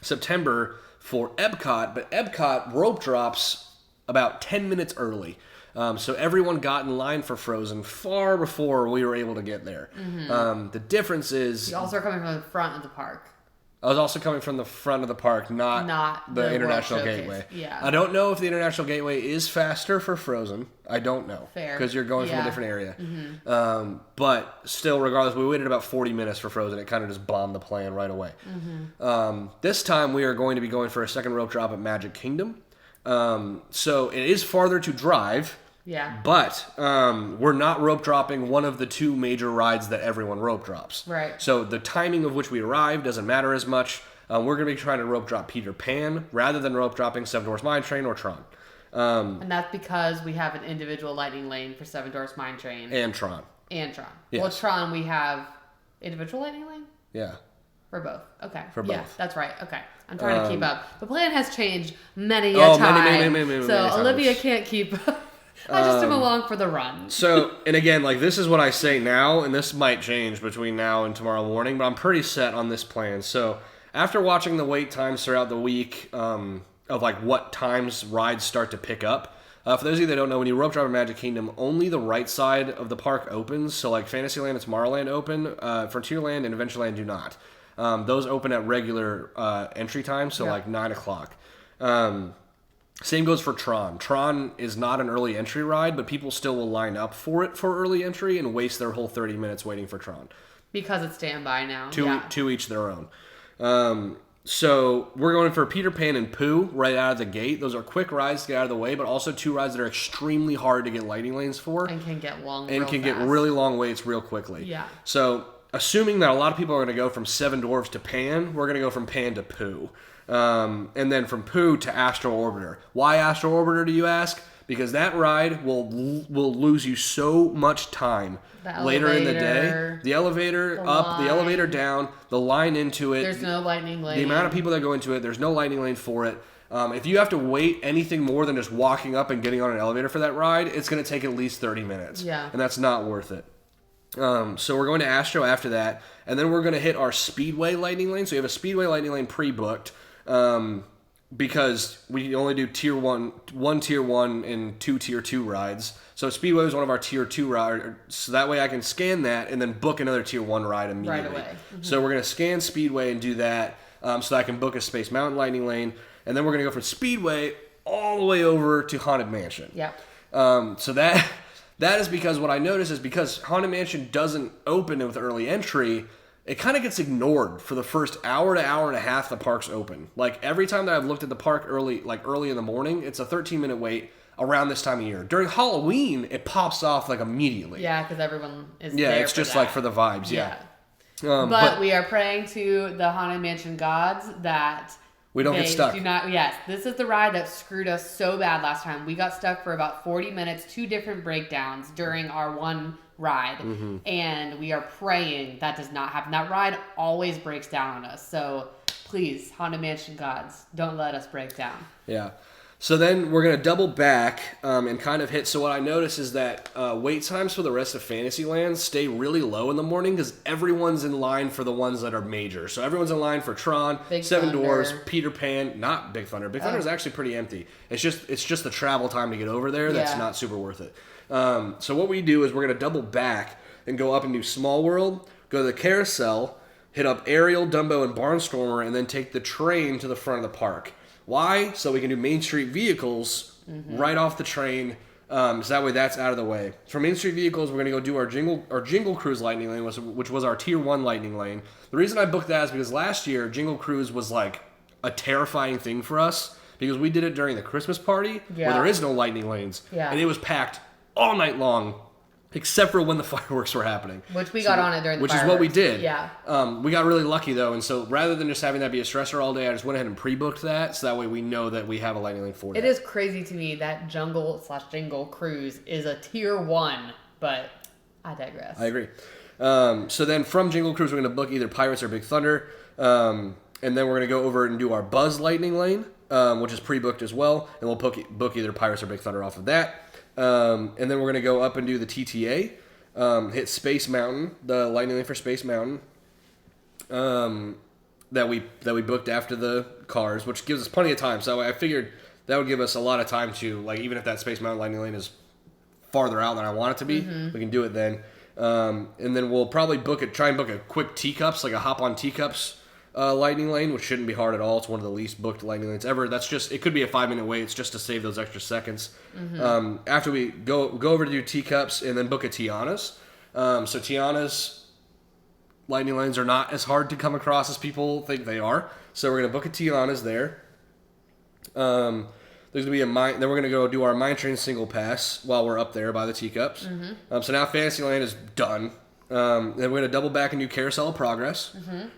September for Epcot, but Epcot rope drops about 10 minutes early. So everyone got in line for Frozen far before we were able to get there. The difference is... You also are coming from the front of the park. I was also coming from the front of the park, not the International Gateway. Yeah. I don't know if the International Gateway is faster for Frozen. I don't know. Fair. Because you're going from a different area. But still, regardless, we waited about 40 minutes for Frozen. It kind of just bombed the plan right away. This time, we are going to be going for a second rope drop at Magic Kingdom. So it is farther to drive. Yeah. But we're not rope dropping one of the two major rides that everyone rope drops. Right. So the timing of which we arrive doesn't matter as much. We're going to be trying to rope drop Peter Pan rather than rope dropping Seven Dwarfs Mine Train or Tron. And that's because we have an individual lightning lane for Seven Dwarfs Mine Train. And Tron. Yes. Well, Tron, we have individual lightning lane? Yeah. For both. Okay. For both. Yeah, that's right. Okay. I'm trying to keep up. The plan has changed many a time. Many so times. Olivia can't keep... I just am along for the run. So, and again, like, this is what I say now, and this might change between now and tomorrow morning, but I'm pretty set on this plan. So, after watching the wait times throughout the week, of like what times rides start to pick up, for those of you that don't know, when you rope drop in Magic Kingdom, only the right side of the park opens. So, like, Fantasyland and Tomorrowland open, Frontierland and Adventureland do not. Those open at regular entry time, so like 9 o'clock. Same goes for Tron. Tron is not an early entry ride, but people still will line up for it for early entry and waste their whole 30 minutes waiting for Tron. Because it's standby now. To each their own. So we're going for Peter Pan and Pooh right out of the gate. Those are quick rides to get out of the way, but also two rides that are extremely hard to get lightning lanes for. And can get long get really long waits real quickly. Yeah. So assuming that a lot of people are going to go from Seven Dwarfs to Pan, we're going to go from Pan to Pooh. And then from Pooh to Astro Orbiter. Why Astro Orbiter, do you ask? Because that ride will lose you so much time later in the day. The elevator up, the elevator down, the line into it. There's no lightning lane. The amount of people that go into it, there's no lightning lane for it. If you have to wait anything more than just walking up and getting on an elevator for that ride, it's going to take at least 30 minutes. Yeah. And that's not worth it. So we're going to Astro after that, and then we're going to hit our Speedway lightning lane. So we have a Speedway lightning lane pre-booked. Because we only do one tier 1 and 2 tier 2 rides. So Speedway is one of our tier 2 rides, so that way I can scan that and then book another tier 1 ride immediately. Right away. So we're going to scan Speedway and do that, so that I can book a Space Mountain lightning lane, and then we're going to go from Speedway all the way over to Haunted Mansion. Yep. So that is because what I noticed is because Haunted Mansion doesn't open with early entry, it kind of gets ignored for the first hour to hour and a half the park's open. Like, every time that I've looked at the park early in the morning, it's a 13-minute wait around this time of year. During Halloween, it pops off, like, immediately. Yeah, because everyone is Yeah, there it's for just, that. like, for the vibes, yeah. But we are praying to the Haunted Mansion gods that we don't get stuck. Yes, this is the ride that screwed us so bad last time. We got stuck for about 40 minutes, 2 different breakdowns during our one ride. Mm-hmm. And we are praying that does not happen. That ride always breaks down on us. So please, Haunted Mansion gods, don't let us break down. Yeah. So then we're going to double back and kind of hit. So what I notice is that wait times for the rest of Fantasyland stay really low in the morning because everyone's in line for the ones that are major. So everyone's in line for Tron, Big Seven Thunder. Dwarfs, Peter Pan, not Big Thunder. Big Thunder is actually pretty empty. It's just the travel time to get over there that's not super worth it. So what we do is we're going to double back and go up and do Small World, go to the Carousel, hit up Ariel, Dumbo, and Barnstormer, and then take the train to the front of the park. Why? So we can do Main Street Vehicles right off the train. So that way that's out of the way. For Main Street Vehicles, we're going to go do our Jingle Cruise Lightning Lane, which was our Tier 1 Lightning Lane. The reason I booked that is because last year, Jingle Cruise was like a terrifying thing for us because we did it during the Christmas party where there is no lightning lanes. Yeah. And it was packed all night long. Except for when the fireworks were happening. Which we got on it during the fireworks. Which is what we did. Yeah. We got really lucky, though. And so rather than just having that be a stressor all day, I just went ahead and pre-booked that. So that way we know that we have a lightning lane for that. It is crazy to me that Jungle/Jingle Cruise is a Tier 1. But I digress. I agree. So then from Jingle Cruise, we're going to book either Pirates or Big Thunder. And then we're going to go over and do our Buzz Lightning Lane, which is pre-booked as well. And we'll book either Pirates or Big Thunder off of that. And then we're going to go up and do the TTA, hit Space Mountain, the lightning lane for Space Mountain, that we booked after the cars, which gives us plenty of time. So I figured that would give us a lot of time to, like, even if that Space Mountain lightning lane is farther out than I want it to be, we can do it then. And then we'll probably try and book a quick Teacups, like a hop-on Teacups lightning lane, which shouldn't be hard at all. It's one of the least booked lightning lanes ever. That's just, it could be a 5-minute wait. It's just to save those extra seconds. After we go over to do Teacups and then book a Tiana's. So Tiana's lightning lanes are not as hard to come across as people think they are. So we're going to book a Tiana's there. There's going to be then we're going to go do our Mine Train single pass while we're up there by the Teacups. So now Fantasyland is done. Then we're going to double back and do Carousel of Progress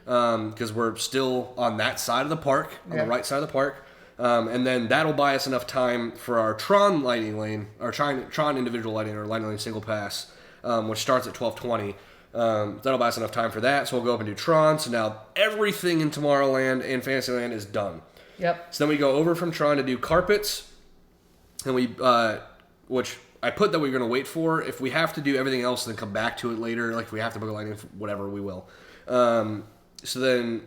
because we're still on that side of the park, on the right side of the park. And then that'll buy us enough time for our Tron Lightning Lane, our Tron Individual Lightning or Lightning Lane Single Pass, which starts at 12:20. That'll buy us enough time for that, so we'll go up and do Tron. So now everything in Tomorrowland and Fantasyland is done. Yep. So then we go over from Tron to do Carpets, and which I put that we're going to wait for. If we have to do everything else, then come back to it later. Like if we have to book a lightning, whatever, we will. So then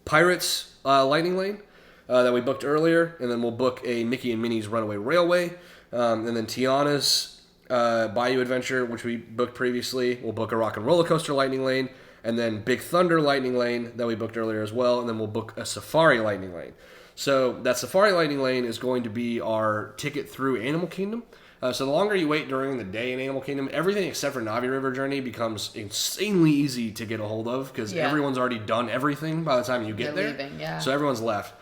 Pirates Lightning Lane that we booked earlier, and then we'll book a Mickey and Minnie's Runaway Railway, and then Tiana's Bayou Adventure, which we booked previously. We'll book a Rock and Roller Coaster Lightning Lane, and then Big Thunder Lightning Lane that we booked earlier as well, and then we'll book a Safari Lightning Lane. So that Safari Lightning Lane is going to be our ticket through Animal Kingdom. So the longer you wait during the day in Animal Kingdom, everything except for Navi River Journey becomes insanely easy to get a hold of because everyone's already done everything by the time you get there. Leaving, So everyone's left.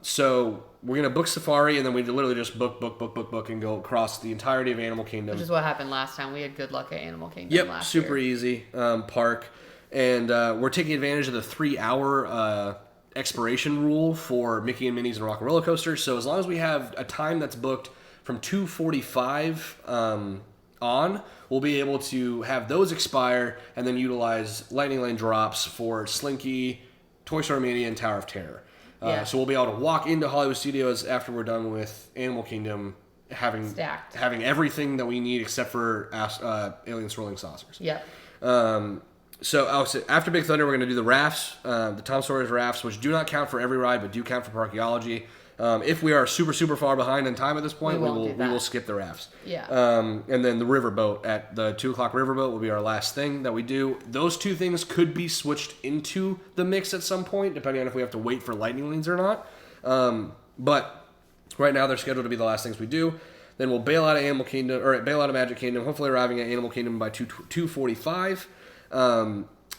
So we're going to book Safari, and then we literally just book, and go across the entirety of Animal Kingdom. Which is what happened last time. We had good luck at Animal Kingdom last year. Super easy park. And we're taking advantage of the 3-hour expiration rule for Mickey and Minnie's and Rock and Roller Coaster. So as long as we have a time that's booked from 2:45 on, we'll be able to have those expire and then utilize Lightning Lane drops for Slinky, Toy Story Mania, and Tower of Terror. So we'll be able to walk into Hollywood Studios after we're done with Animal Kingdom, having everything that we need except for Alien Swirling Saucers. Yep. So after Big Thunder, we're going to do the rafts, the Tom Sawyer's rafts, which do not count for EveryRide, but do count for Parkeology. If we are super, super far behind in time at this point, we will skip the rafts. Yeah. And then the riverboat at the 2 o'clock riverboat will be our last thing that we do. Those two things could be switched into the mix at some point, depending on if we have to wait for lightning lanes or not. But right now they're scheduled to be the last things we do. Then we'll bail out of Animal Kingdom or bail out of Magic Kingdom, hopefully arriving at Animal Kingdom by 2:45,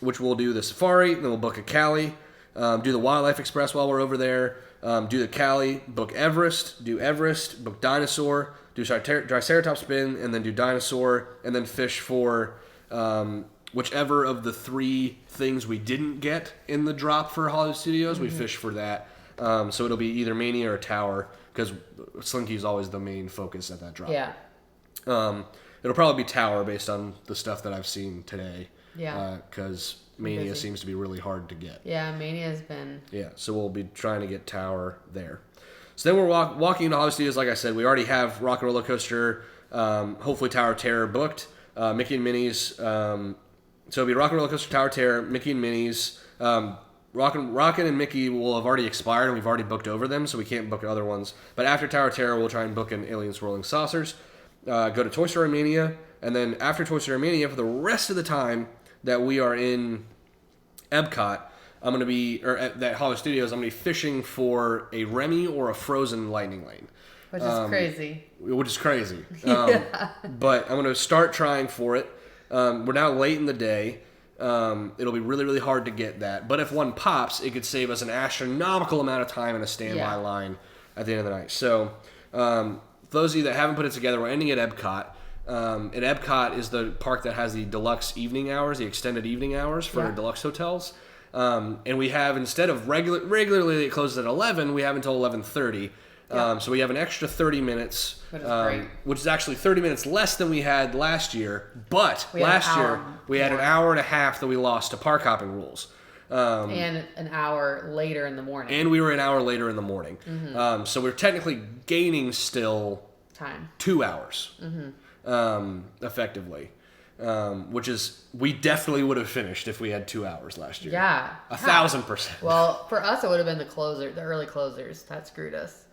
which we'll do the safari. Then we'll book a Cali, do the Wildlife Express while we're over there. Do the Cali, book Everest, do Everest, book Dinosaur, do Triceratops Spin, and then do Dinosaur, and then fish for whichever of the 3 things we didn't get in the drop for Hollywood Studios, we fish for that. So it'll be either Mania or Tower, because Slinky is always the main focus at that drop. Yeah. It'll probably be Tower based on the stuff that I've seen today. Yeah. Because Mania seems to be really hard to get. Yeah, Mania's been... Yeah, so we'll be trying to get Tower there. So then we're walking into Hollywood Studios. Like I said, we already have Rock and Roller Coaster, hopefully Tower of Terror booked. Mickey and Minnie's. So it'll be Rock and Roller Coaster, Tower of Terror, Mickey and Minnie's. Rockin' and Mickey will have already expired, and we've already booked over them, so we can't book other ones. But after Tower of Terror, we'll try and book in Aliens Rolling Saucers. Go to Toy Story Mania, and then after Toy Story Mania, for the rest of the time that we are in Epcot, I'm going to be, or at that Hollywood Studios, I'm going to be fishing for a Remy or a Frozen Lightning Lane. Which is crazy. Which is crazy. But I'm going to start trying for it. We're now late in the day. It'll be really, really hard to get that. But if one pops, it could save us an astronomical amount of time in a standby line at the end of the night. So, those of you that haven't put it together, we're ending at Epcot. And Epcot is the park that has the deluxe evening hours, the extended evening hours for deluxe hotels. And we have, instead of regularly it closes at 11, we have until 11:30. So we have an extra 30 minutes, which is actually 30 minutes less than we had last year. But last year, we had an hour and a half that we lost to park hopping rules. And an hour later in the morning. And we were an hour later in the morning. So we're technically gaining still time. 2 hours, effectively. Which is, we definitely would have finished if we had 2 hours last year. Yeah. 1,000%. Well, for us, it would have been the early closers that screwed us.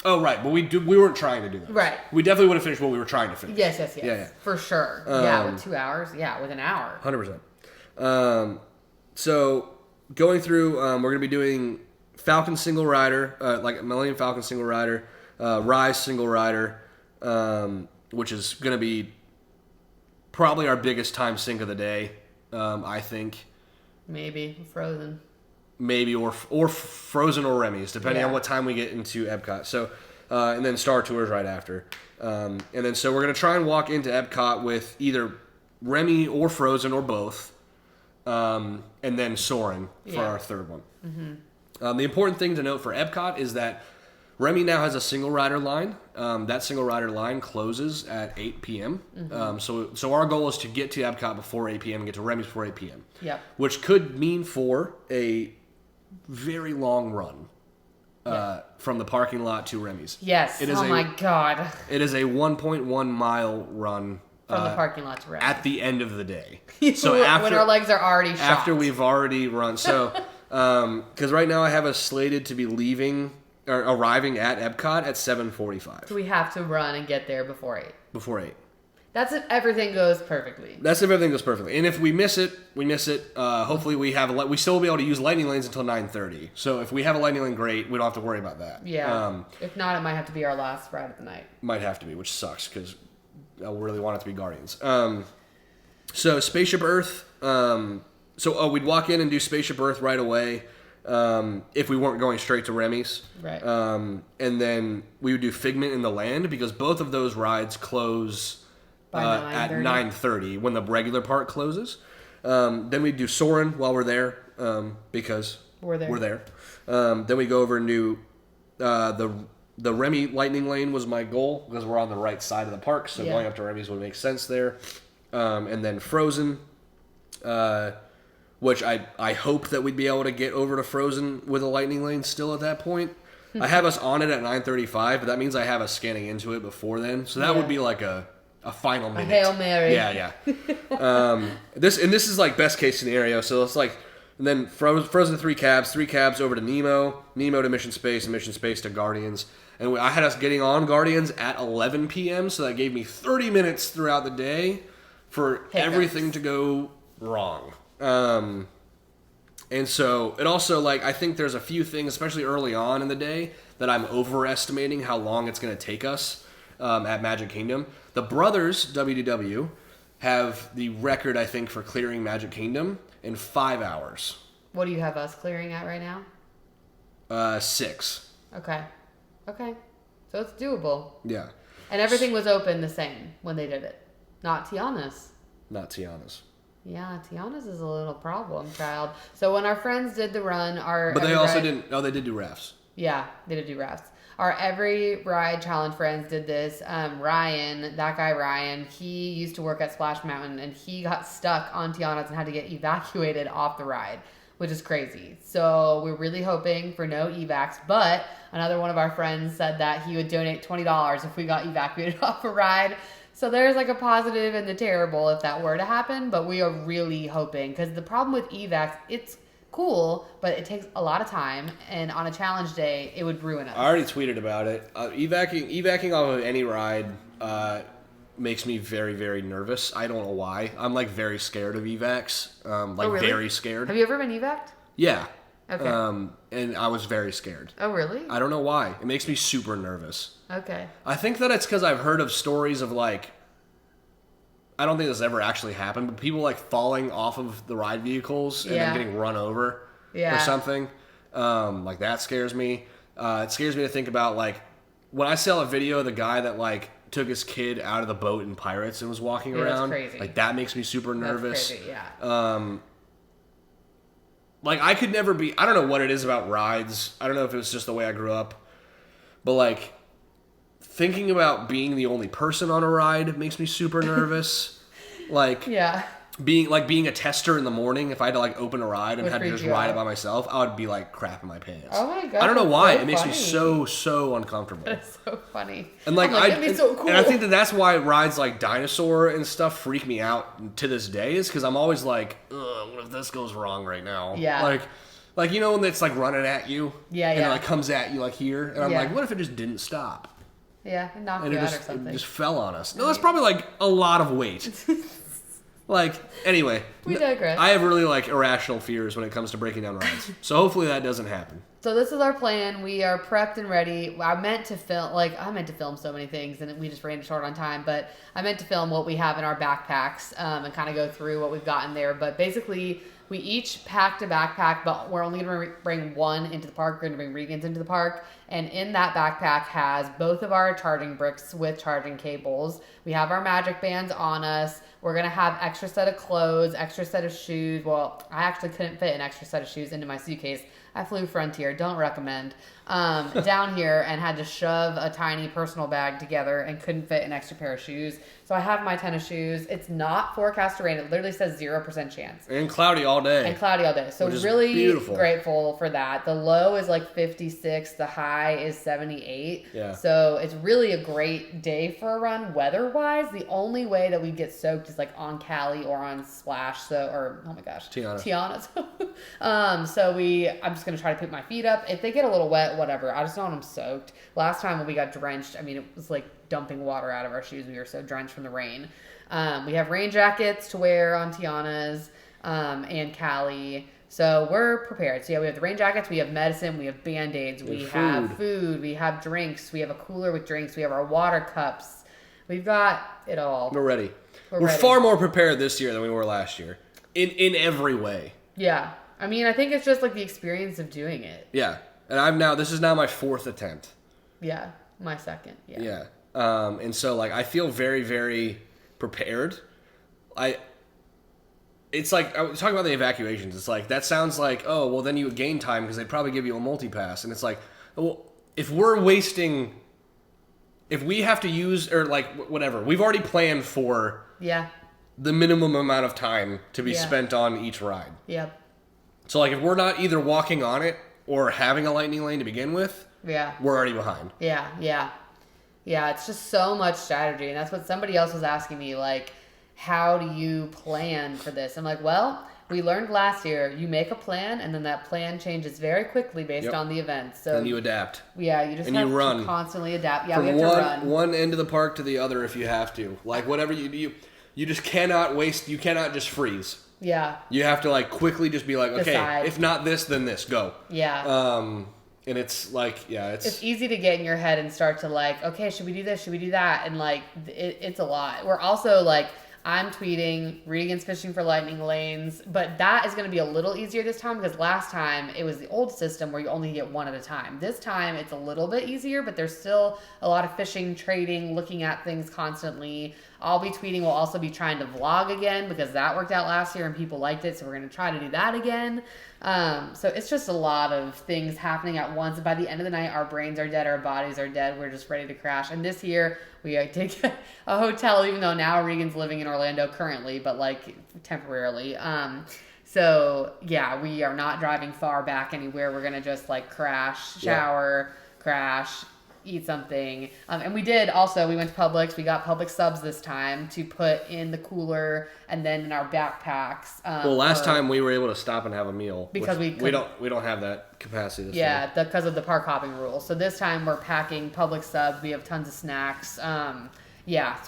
Oh, right. But we weren't trying to do that. Right. We definitely would have finished what we were trying to finish. Yes. Yeah. For sure. With 2 hours. Yeah, with an hour. 100%. So, going through, we're going to be doing Falcon Single Rider, like Millennium Falcon Single Rider, Rise Single Rider, which is going to be probably our biggest time sink of the day, I think. Maybe Frozen. Maybe, or Frozen or Remy's, depending on what time we get into Epcot. So, and then Star Tours right after. And then, so we're going to try and walk into Epcot with either Remy or Frozen or both. And then Soarin' for our third one. The important thing to note for Epcot is that Remy now has a single rider line. That single rider line closes at 8 p.m. So our goal is to get to Epcot before 8 p.m. and get to Remy's before 8 p.m. Yeah. Which could mean for a very long run from the parking lot to Remy's. Yes. My God. It is a 1.1 mile run. From the parking lot to Remy's. At the end of the day. So when our legs are already shot. After we've already run. So, because right now I have us slated to be leaving or arriving at Epcot at 7:45. So we have to run and get there before 8. Before 8. That's if everything goes perfectly. That's if everything goes perfectly. And if we miss it, we miss it. Hopefully we still will be able to use lightning lanes until 9:30. So if we have a lightning lane, great. We don't have to worry about that. Yeah. If not, it might have to be our last ride of the night. Might have to be, which sucks because I really want it to be Guardians. So Spaceship Earth. We'd walk in and do Spaceship Earth right away if we weren't going straight to Remy's. Right. And then we would do Figment in the Land because both of those rides close at 9:30 when the regular part closes. Then we do Soarin' while we're there because we're there. Then we go over and do the Remy Lightning Lane was my goal because we're on the right side of the park, so going up to Remy's would make sense there. And then Frozen, which I hope that we'd be able to get over to Frozen with a Lightning Lane still at that point. I have us on it at 9:35, but that means I have us scanning into it before then. So that would be like a final minute. A Hail Mary. Yeah. This is like best case scenario. So it's like, and then Frozen 3 cabs over to Nemo to Mission Space, and Mission Space to Guardians. And I had us getting on Guardians at 11 p.m., so that gave me 30 minutes throughout the day for everything to go wrong. And so it also, I think there's a few things, especially early on in the day, that I'm overestimating how long it's going to take us at Magic Kingdom. The brothers, WDW, have the record, I think, for clearing Magic Kingdom in 5 hours. What do you have us clearing at right now? 6. Okay. So it's doable. Yeah. And everything was open the same when they did it. Not Tiana's. Yeah, Tiana's is a little problem child. So when our friends did the run, But they also didn't. Oh, they did do rafts. Yeah, they did do rafts. Our EveryRide challenge friends did this. Ryan, that guy Ryan, he used to work at Splash Mountain, and he got stuck on Tiana's and had to get evacuated off the ride, which is crazy. So we're really hoping for no evacs. But another one of our friends said that he would donate $20 if we got evacuated off a ride. So there's like a positive and the terrible if that were to happen. But we are really hoping, because the problem with evacs, it's cool, but it takes a lot of time, and on a challenge day, it would ruin us. I already tweeted about it. Evacing off of any ride makes me very, very nervous. I don't know why. I'm like very scared of evacs. Really? Very scared. Have you ever been evac'd? Yeah. Okay. And I was very scared. Oh, really? I don't know why. It makes me super nervous. Okay. I think that it's because I've heard of stories of like, I don't think this ever actually happened, but people like falling off of the ride vehicles and then getting run over or something. Like that scares me. It scares me to think about like when I saw a video of the guy that like took his kid out of the boat in Pirates and was walking around. That's crazy. Like that makes me super nervous. That's crazy, yeah. Like I could never be. I don't know what it is about rides. I don't know if it was just the way I grew up, but like thinking about being the only person on a ride makes me super nervous. Like being a tester in the morning, if I had to like open a ride and had to just ride it by myself, I would be like crapping my pants. Oh my god! I don't know why. So it makes funny. me so uncomfortable. That's so funny. And like that'd be so cool. And I think that's why rides like Dinosaur and stuff freak me out to this day, is because I'm always like, ugh, what if this goes wrong right now? Yeah. Like you know when it's like running at you, and it like comes at you like here, and I'm like, what if it just didn't stop? Yeah, and knocked And you it out just, or something. it just fell on us. No, that's probably like a lot of weight. Like, anyway. We digress. I have really like irrational fears when it comes to breaking down rides. So hopefully that doesn't happen. So this is our plan. We are prepped and ready. I meant to film so many things, and we just ran short on time. But I meant to film what we have in our backpacks and kind of go through what we've got in there. But basically, we each packed a backpack, but we're only going to bring one into the park. We're going to bring Regan's into the park. And in that backpack has both of our charging bricks with charging cables. We have our magic bands on us. We're going to have extra set of clothes, extra set of shoes. Well, I actually couldn't fit an extra set of shoes into my suitcase. I flew Frontier, don't recommend, down here and had to shove a tiny personal bag together and couldn't fit an extra pair of shoes. So I have my tennis shoes. It's not forecast to rain. It literally says 0% chance. And cloudy all day. So really beautiful. Grateful for that. The low is like 56. The high is 78. Yeah. So it's really a great day for a run weather-wise. The only way that we get soaked is like on Cali or on Splash. Tiana. I'm just going to try to put my feet up. If they get a little wet, whatever. I just don't want them soaked. Last time when we got drenched, I mean, it was like dumping water out of our shoes. We were so drenched from the rain. We have rain jackets to wear on Tiana's and Cali. So we're prepared. So yeah, we have the rain jackets, we have medicine, we have Band-Aids, we have food, we have drinks, we have a cooler with drinks, we have our water cups. We've got it all. We're ready. We're ready. Far more prepared this year than we were last year. In every way. Yeah. I mean, I think it's just like the experience of doing it. Yeah. And this is now my 4th attempt. Yeah. My 2nd. Yeah. Yeah. And so like I feel very, very prepared. It's like I was talking about the evacuations. It's like that sounds like, oh well, then you would gain time because they'd probably give you a multi-pass. And it's like, well, if we have to use or like whatever, we've already planned for the minimum amount of time to be spent on each ride. Yep. So like if we're not either walking on it or having a lightning lane to begin with, we're already behind. Yeah, it's just so much strategy. And that's what somebody else was asking me, like, how do you plan for this? I'm like, well, we learned last year, you make a plan, and then that plan changes very quickly based on the event. So and you adapt. Yeah, you just have to constantly adapt. Yeah, from we have to run. One end of the park to the other if you have to. Like, whatever you just cannot waste, you cannot just freeze. Yeah. You have to, like, quickly just be like, okay, decide. If not this, then this, go. Yeah. And it's like, it's easy to get in your head and start to like, okay, should we do this? Should we do that? And like, it's a lot. We're also like, I'm tweeting, Regan's fishing for lightning lanes, but that is going to be a little easier this time because last time it was the old system where you only get one at a time. This time it's a little bit easier, but there's still a lot of fishing, trading, looking at things constantly. I'll be tweeting. We'll also be trying to vlog again because that worked out last year and people liked it, so we're going to try to do that again. So it's just a lot of things happening at once. By the end of the night, our brains are dead, our bodies are dead. We're just ready to crash. And this year, we did get a hotel, even though now Regan's living in Orlando currently, but like temporarily. So yeah, we are not driving far back anywhere. We're gonna just like crash, shower, crash, eat something. And we did also, we went to Publix. We got Publix subs this time to put in the cooler and then in our backpacks. Well, last time we were able to stop and have a meal because we don't have that capacity this time. Because of the park hopping rule. So this time we're packing Publix subs. We have tons of snacks. So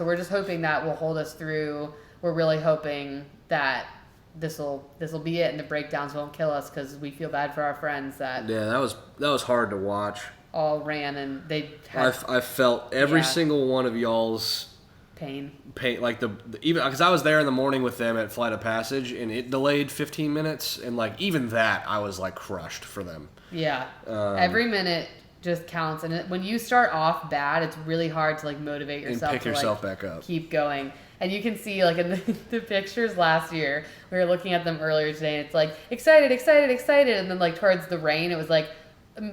we're just hoping that will hold us through. We're really hoping that this will be it and the breakdowns won't kill us because we feel bad for our friends that that was hard to watch. All ran and they had, I felt every single one of y'all's pain, like even because I was there in the morning with them at Flight of Passage and it delayed 15 minutes and like even that I was like crushed for them. Every minute just counts, and when you start off bad, it's really hard to like motivate yourself and pick yourself back up, keep going. And you can see like in the pictures last year, we were looking at them earlier today, and it's like excited, and then like towards the rain, it was like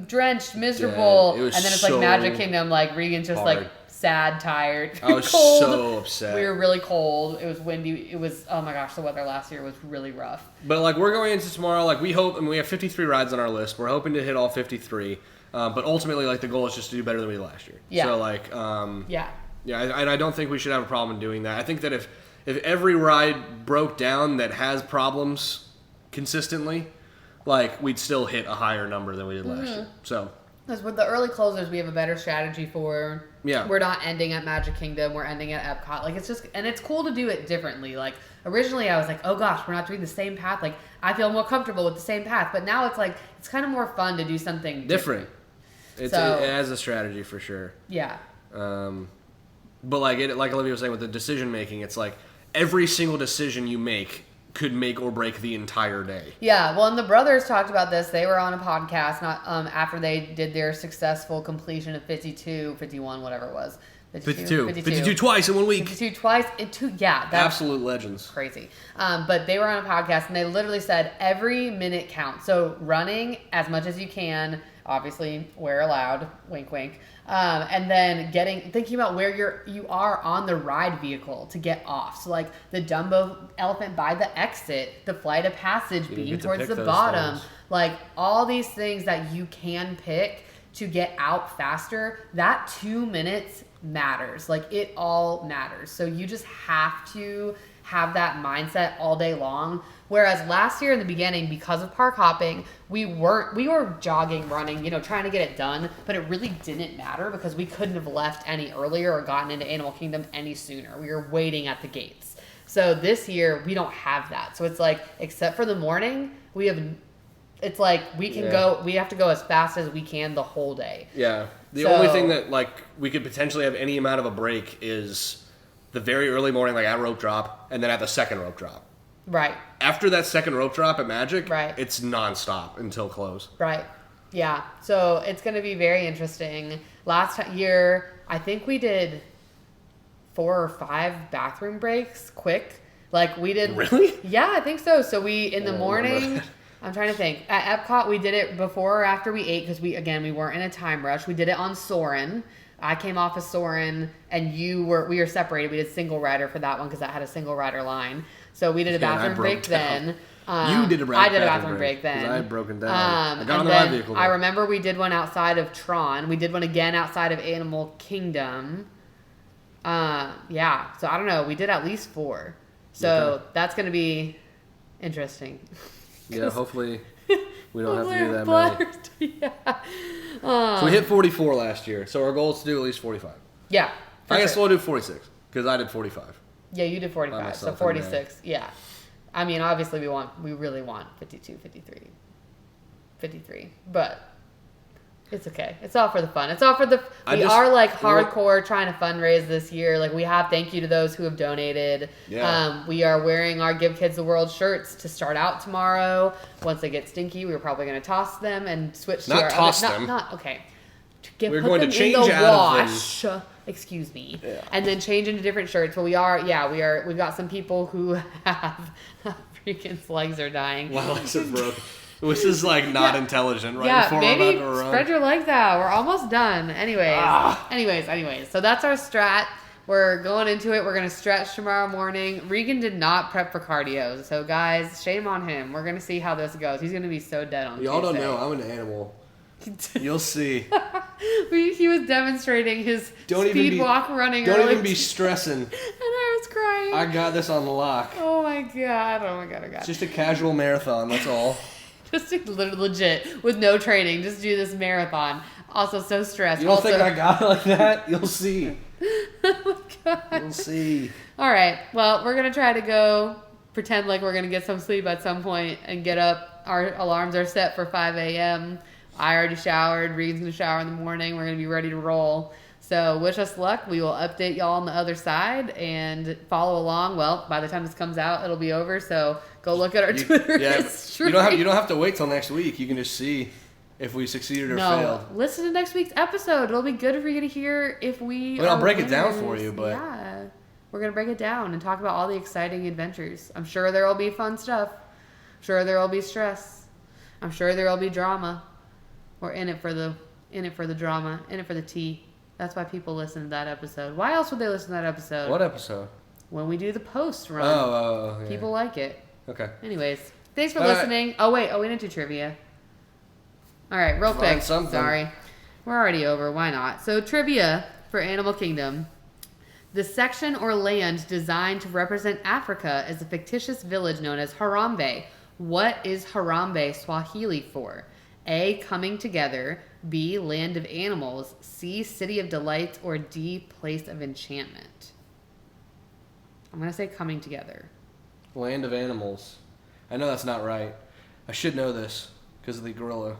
drenched, miserable, and then it's like Magic Kingdom, like Regan's just hard. Like sad, tired, I was cold. So upset. We were really cold. It was windy. It was, oh my gosh, the weather last year was really rough. But like we're going into tomorrow, like we hope, and we have 53 rides on our list. We're hoping to hit all 53, but ultimately like the goal is just to do better than we did last year. So like and I don't think we should have a problem in doing that. I think that if every ride broke down that has problems consistently, like we'd still hit a higher number than we did last year. So because with the early closers, we have a better strategy for. We're not ending at Magic Kingdom. We're ending at Epcot. Like it's just, and it's cool to do it differently. Like originally, I was like, oh gosh, we're not doing the same path. Like I feel more comfortable with the same path. But now it's like it's kind of more fun to do something different. It has a strategy for sure. Yeah. But like Olivia was saying with the decision making, it's like every single decision you make could make or break the entire day. Yeah, well, and the brothers talked about this. They were on a podcast not after they did their successful completion of 52, 51, whatever it was. 52 twice in 1 week. 52 twice in 2, that's absolute legends. Crazy. But they were on a podcast and they literally said every minute counts. So running as much as you can, obviously where allowed, wink wink. And then thinking about where you are on the ride vehicle to get off. So like the Dumbo elephant by the exit, the Flight of Passage being towards the bottom, like all these things that you can pick to get out faster. That 2 minutes matters. Like it all matters. So you just have to have that mindset all day long. Whereas last year in the beginning, because of park hopping, we were jogging, running, trying to get it done, but it really didn't matter because we couldn't have left any earlier or gotten into Animal Kingdom any sooner. We were waiting at the gates. So this year we don't have that. So it's like, except for the morning, we have to go as fast as we can the whole day. Yeah. The only thing that like we could potentially have any amount of a break is the very early morning, like at rope drop, and then at the second rope drop. Right. After that second rope drop at Magic, it's nonstop until close. Right. Yeah. So it's going to be very interesting. Last year, I think we did 4 or 5 bathroom breaks quick. Like we did. Really? Yeah, I think so. So we, in the morning, I'm trying to think. At Epcot, we did it before or after we ate because we weren't in a time rush. We did it on Soarin. I came off of Soarin and we were separated. We did single rider for that one because that had a single rider line. So we did a bathroom break then. You did a I did a bathroom break then. I had broken down. I got on the ride vehicle. I remember we did one outside of Tron. We did one again outside of Animal Kingdom. So I don't know. We did at least 4. So that's going to be interesting. Yeah, hopefully we don't have to do that many. Yeah. So we hit 44 last year. So our goal is to do at least 45. Yeah. I guess we'll do 46 because I did 45. Yeah, you did 45, so 46. Yeah. I mean, obviously we really want 52, 53. But It's okay. It's all for the fun. It's all for the. We are like hardcore trying to fundraise this year. Like we have. Thank you to those who have donated. Yeah. We are wearing our Give Kids the World shirts to start out tomorrow. Once they get stinky, we're probably going to toss them and switch to our toss other, them. Not okay. We're going to change in the out wash. of them. Excuse me. Yeah. And then change into different shirts. But we are. Yeah, we are. We've got some people who have freaking legs are dying. My legs are broken. This is like not intelligent, right? Yeah, before maybe I'm about to run. spread your legs out. We're almost done. Anyways. So that's our strat. We're going into it. We're going to stretch tomorrow morning. Regan did not prep for cardio. So guys, shame on him. We're going to see how this goes. He's going to be so dead on Y'all Tuesday. don't know. I'm an animal. You'll see. He was demonstrating his speed walk running. Don't even be stressing. And I was crying. I got this on lock. Oh my god. It's just a casual marathon, that's all. Just legit, with no training, just do this marathon. Also so stressed. You don't think I got it like that? You'll see. Oh my god. You'll see. Alright, well, we're going to try to go pretend like we're going to get some sleep at some point and get up. Our alarms are set for 5 a.m. I already showered. Reed's going to shower in the morning. We're going to be ready to roll. So wish us luck. We will update y'all on the other side and follow along. Well, by the time this comes out, it'll be over. So go look at our Twitter history. You don't have to wait till next week. You can just see if we succeeded or failed. Listen to next week's episode. It'll be good for you to hear if we. I'll break it down for you, but yeah, we're gonna break it down and talk about all the exciting adventures. I'm sure there will be fun stuff. I'm sure there will be stress. I'm sure there will be drama. We're in it for the drama, in it for the tea. That's why people listen to that episode. Why else would they listen to that episode? What episode? When we do the post run. Oh, yeah. People like it. Okay. Anyways, thanks for listening. Right. Oh, wait. We didn't do trivia. All right, real quick. Sorry. We're already over. Why not? So, trivia for Animal Kingdom. The section or land designed to represent Africa is a fictitious village known as Harambe. What is Harambe Swahili for? A, coming together. B, land of animals. C, city of delights. Or D, place of enchantment. I'm going to say coming together. Land of animals. I know that's not right. I should know this because of the gorilla.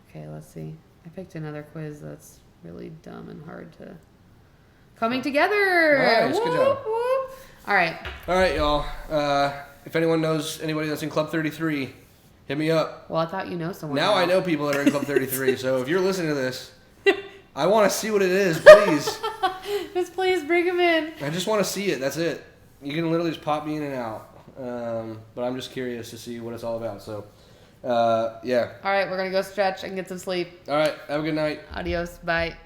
Okay, let's see. I picked another quiz that's really dumb and hard to... Coming together! Nice, good job. Whoop. All right, y'all. If anyone knows anybody that's in Club 33... hit me up. Well, I thought you know someone. Now I know people that are in Club 33, so if you're listening to this, I want to see what it is, please. Just please bring them in. I just want to see it. That's it. You can literally just pop me in and out. But I'm just curious to see what it's all about. So, yeah. All right, we're going to go stretch and get some sleep. All right, have a good night. Adios. Bye.